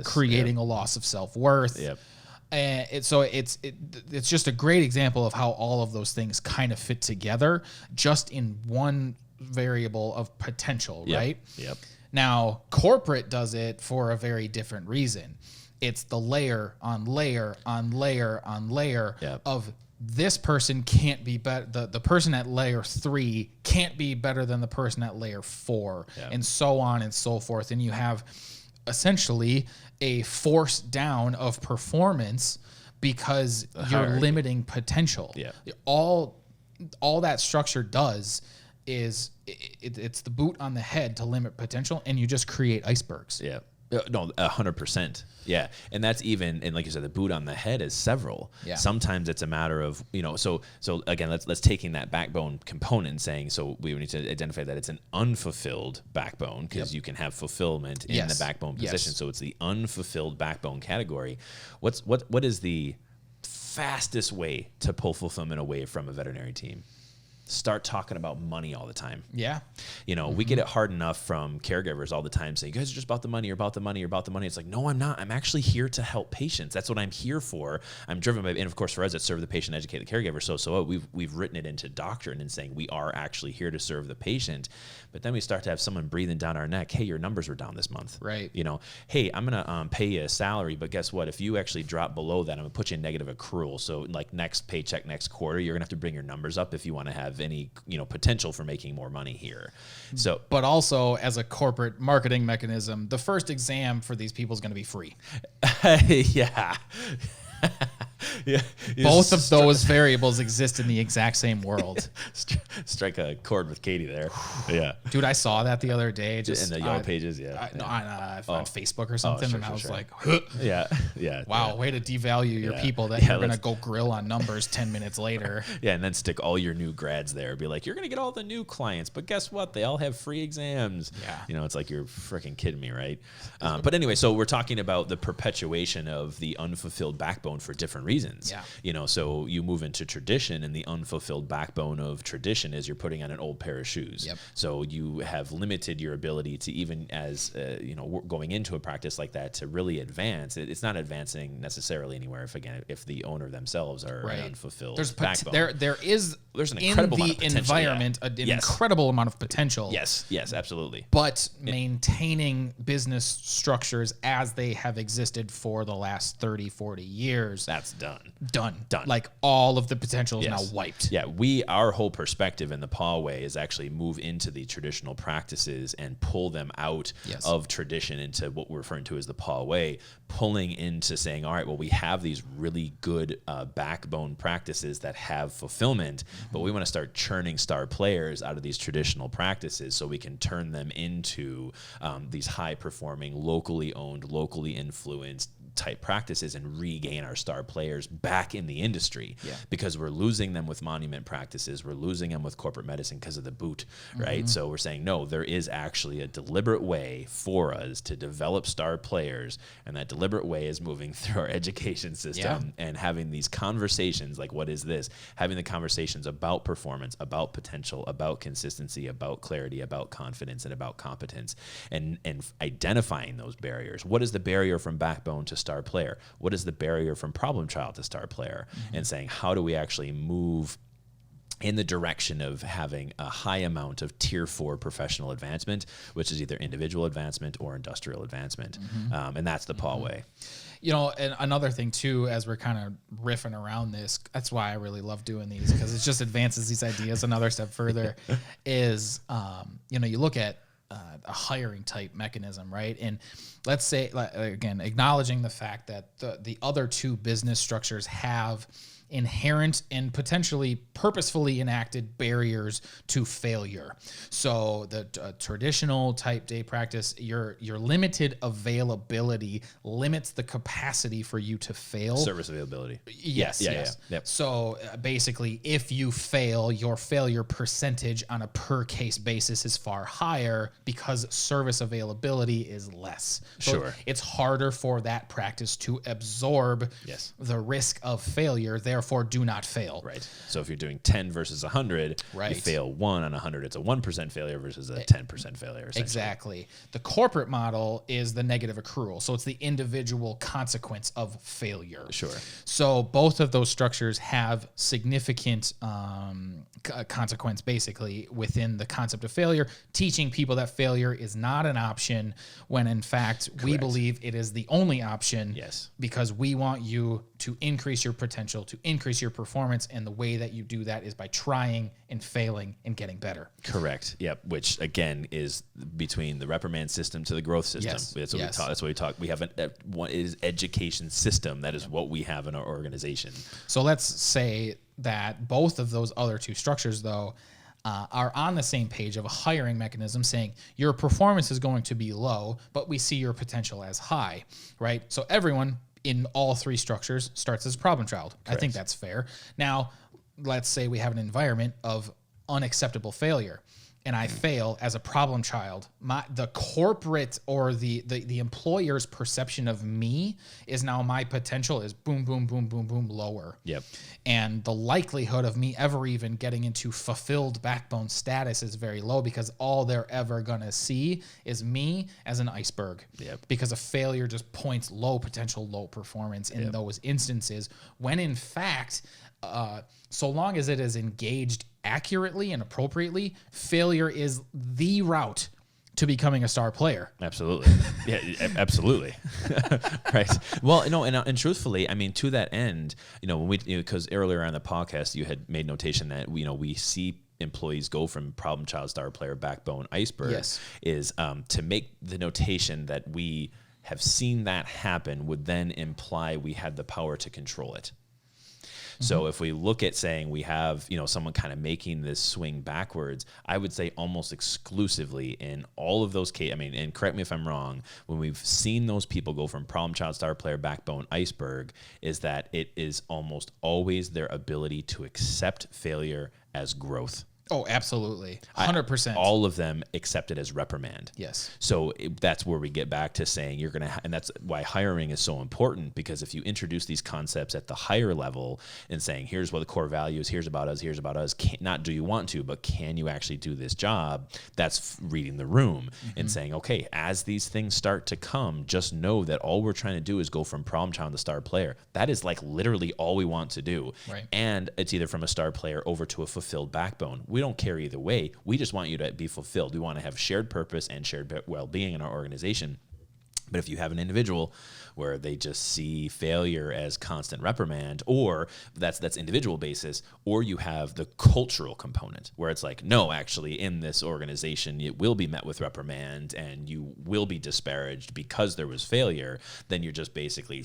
C: creating a loss of self-worth. And it's just a great example of how all of those things kind of fit together just in one variable of potential, right? Now, corporate does it for a very different reason. It's the layer on layer on layer on layer of this person can't be better. The person at layer 3 can't be better than the person at layer 4, and so on and so forth. And you have essentially a force down of performance because you're limiting potential. All that structure does is it's the boot on the head to limit potential, and you just create icebergs.
A: No, 100%. Yeah. And that's even, and like you said, the boot on the head is several. Sometimes it's a matter of, so again, let's taking that backbone component and saying, so we need to identify that it's an unfulfilled backbone, because you can have fulfillment in the backbone position. So it's the unfulfilled backbone category. What is the fastest way to pull fulfillment away from a veterinary team? Start talking about money all the time. We get it hard enough from caregivers all the time saying, you guys are just about the money, you're about the money, you're about the money. It's like, no, I'm not. I'm actually here to help patients. That's what I'm here for. I'm driven by, and of course for us, it's serve the patient, educate the caregiver. So we've written it into doctrine and saying we are actually here to serve the patient. But then we start to have someone breathing down our neck. Hey, your numbers were down this month.
C: Right.
A: Hey, I'm going to pay you a salary, but guess what? If you actually drop below that, I'm going to put you in negative accrual. So like next paycheck, next quarter, you're going to have to bring your numbers up if you want to have any, potential for making more money here. So,
C: but also as a corporate marketing mechanism, the first exam for these people is going to be free. Both of those variables exist in the exact same world.
A: Strike a chord with Katie there.
C: Dude, I saw that the other day. Just
A: in the yellow pages,
C: on Facebook or something, and I was like, wow, way to devalue your people that you're going to go grill on numbers 10 minutes later.
A: And then stick all your new grads there. Be like, you're going to get all the new clients, but guess what? They all have free exams. It's like, you're freaking kidding me, right? But anyway, so we're talking about the perpetuation of the unfulfilled backbone for different reasons. ends.
C: Yeah.
A: So you move into tradition, and the unfulfilled backbone of tradition is you're putting on an old pair of shoes.
C: Yep.
A: So you have limited your ability to, even as going into a practice like that, to really advance. It's not advancing necessarily anywhere if the owner themselves are an unfulfilled backbone.
C: There's
A: an incredible amount of potential,
C: environment, an incredible amount of potential.
A: Yes, absolutely.
C: But maintaining business structures as they have existed for the last 30, 40 years.
A: That's done.
C: Like all of the potential is now wiped.
A: Yeah, our whole perspective in the PAW way is actually move into the traditional practices and pull them out of tradition into what we're referring to as the PAW way, pulling into saying, all right, well, we have these really good backbone practices that have fulfillment, but we want to start churning star players out of these traditional practices so we can turn them into these high-performing, locally owned, locally influenced type practices and regain our star players back in the industry, because we're losing them with monument practices. We're losing them with corporate medicine because of the boot, right? So we're saying, no, there is actually a deliberate way for us to develop star players, and that deliberate way is moving through our education system and having these conversations like, what is this? Having the conversations about performance, about potential, about consistency, about clarity, about confidence, and about competence, and identifying those barriers. What is the barrier from backbone to star player? What is the barrier from problem child to star player? And saying, how do we actually move in the direction of having a high amount of tier 4 professional advancement, which is either individual advancement or industrial advancement. And that's the PAW way.
C: And another thing too, as we're kind of riffing around this, that's why I really love doing these, because it just advances these ideas another step further, is, you look at a hiring type mechanism, right? And let's say, again, acknowledging the fact that the other two business structures have inherent and potentially purposefully enacted barriers to failure. So the traditional type day practice, your limited availability limits the capacity for you to fail.
A: Service availability.
C: Yes. Yep. So basically, if you fail, your failure percentage on a per case basis is far higher because service availability is less. So it's harder for that practice to absorb the risk of failure. Therefore, do not fail.
A: Right. So if you're doing 10 versus 100, you fail 1 on 100. It's a 1% failure versus a 10% failure.
C: Exactly. The corporate model is the negative accrual. So it's the individual consequence of failure.
A: Sure.
C: So both of those structures have significant consequence, basically, within the concept of failure, teaching people that failure is not an option when, in fact, we believe it is the only option.
A: Yes.
C: Because we want you to increase your potential, to increase your performance, and the way that you do that is by trying and failing and getting better.
A: Correct. Yep. Which again is between the reprimand system to the growth system.
C: Yes.
A: That's what we talk. That's what we talk. We have one is education system. That is what we have in our organization.
C: So let's say that both of those other two structures, though, are on the same page of a hiring mechanism saying your performance is going to be low, but we see your potential as high, right? So everyone in all three structures starts as a problem child. Correct. I think that's fair. Now, let's say we have an environment of unacceptable failure, and I fail as a problem child. The corporate or the employer's perception of me is now my potential is boom, boom, boom, boom, boom, lower.
A: Yep.
C: And the likelihood of me ever even getting into fulfilled backbone status is very low, because all they're ever going to see is me as an iceberg.
A: Yep.
C: Because a failure just points low potential, low performance in those instances, when in fact, so long as it is engaged accurately and appropriately, failure is the route to becoming a star player.
A: Absolutely. Yeah, absolutely. Right. Well, and truthfully, I mean, to that end, when we, because earlier on the podcast, you had made notation that we see employees go from problem child, star player, backbone, iceberg, is to make the notation that we have seen that happen would then imply we had the power to control it. So if we look at saying we have, someone kind of making this swing backwards, I would say almost exclusively in all of those cases, and correct me if I'm wrong, when we've seen those people go from problem child, star player, backbone, iceberg, is that it is almost always their ability to accept failure as growth.
C: Oh, absolutely. 100%.
A: All of them accepted as reprimand.
C: Yes.
A: So that's where we get back to saying you're going to, and that's why hiring is so important, because if you introduce these concepts at the higher level and saying, here's what the core values, here's about us, not do you want to, but can you actually do this job? That's reading the room and saying, okay, as these things start to come, just know that all we're trying to do is go from problem child to star player. That is like literally all we want to do.
C: Right.
A: And it's either from a star player over to a fulfilled backbone. We don't care either way. We just want you to be fulfilled. We want to have shared purpose and shared well-being in our organization. But if you have an individual where they just see failure as constant reprimand, or that's individual basis, or you have the cultural component where it's like, no, actually in this organization, it will be met with reprimand and you will be disparaged because there was failure, then you're just basically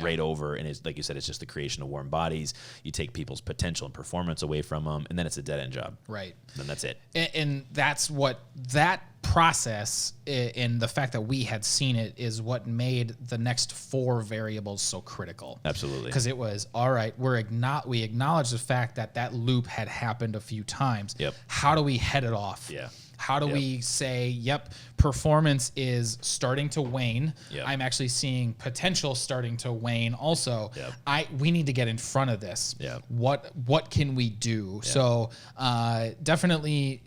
A: right over. And it's like you said, it's just the creation of warm bodies. You take people's potential and performance away from them, and then it's a dead end job.
C: Right.
A: Then that's it.
C: And that's what that process and the fact that we had seen it is what made the next 4 variables so critical.
A: Absolutely.
C: Because it was, all right, we acknowledge the fact that that loop had happened a few times.
A: Yep.
C: How do we head it off?
A: Yeah.
C: How do we say, yep, performance is starting to wane.
A: Yep.
C: I'm actually seeing potential starting to wane also.
A: Yep.
C: We need to get in front of this.
A: Yep.
C: What can we do?
A: Yep.
C: So definitely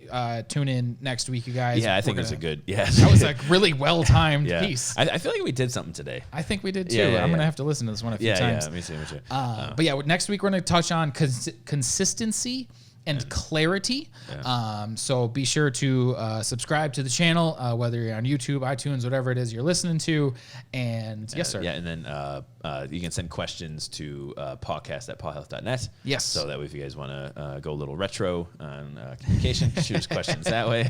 C: tune in next week, you guys.
A: Yeah, I think it's a good, yes.
C: That was a really well-timed
A: yeah.
C: piece.
A: I feel like we did something today.
C: I think we did too.
A: Yeah,
C: I'm going to have to listen to this one a few times.
A: Yeah, me too.
C: But yeah, next week we're going to touch on consistency and clarity. Yeah. So be sure to subscribe to the channel, whether you're on YouTube, iTunes, whatever it is you're listening to. And yes, sir.
A: Yeah, and then you can send questions to PAWCast at pawhealth.net.
C: Yes.
A: So that way, if you guys want to go a little retro on communication, shoot us questions that way.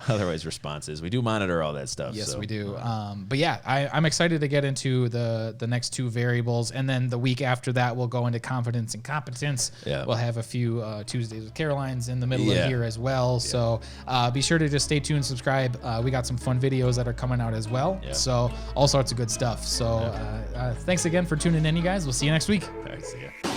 A: Otherwise, responses. We do monitor all that stuff.
C: Yes,
A: so.
C: we do. But yeah, I'm excited to get into the next 2 variables. And then the week after that, we'll go into confidence and competence. Yeah. We'll have a few Tuesdays with Caroline's in the middle of here as well. Yeah. So be sure to just stay tuned, subscribe. We got some fun videos that are coming out as well. Yeah. So all sorts of good stuff. So thanks again for tuning in, you guys. We'll see you next week.
A: All right, see ya.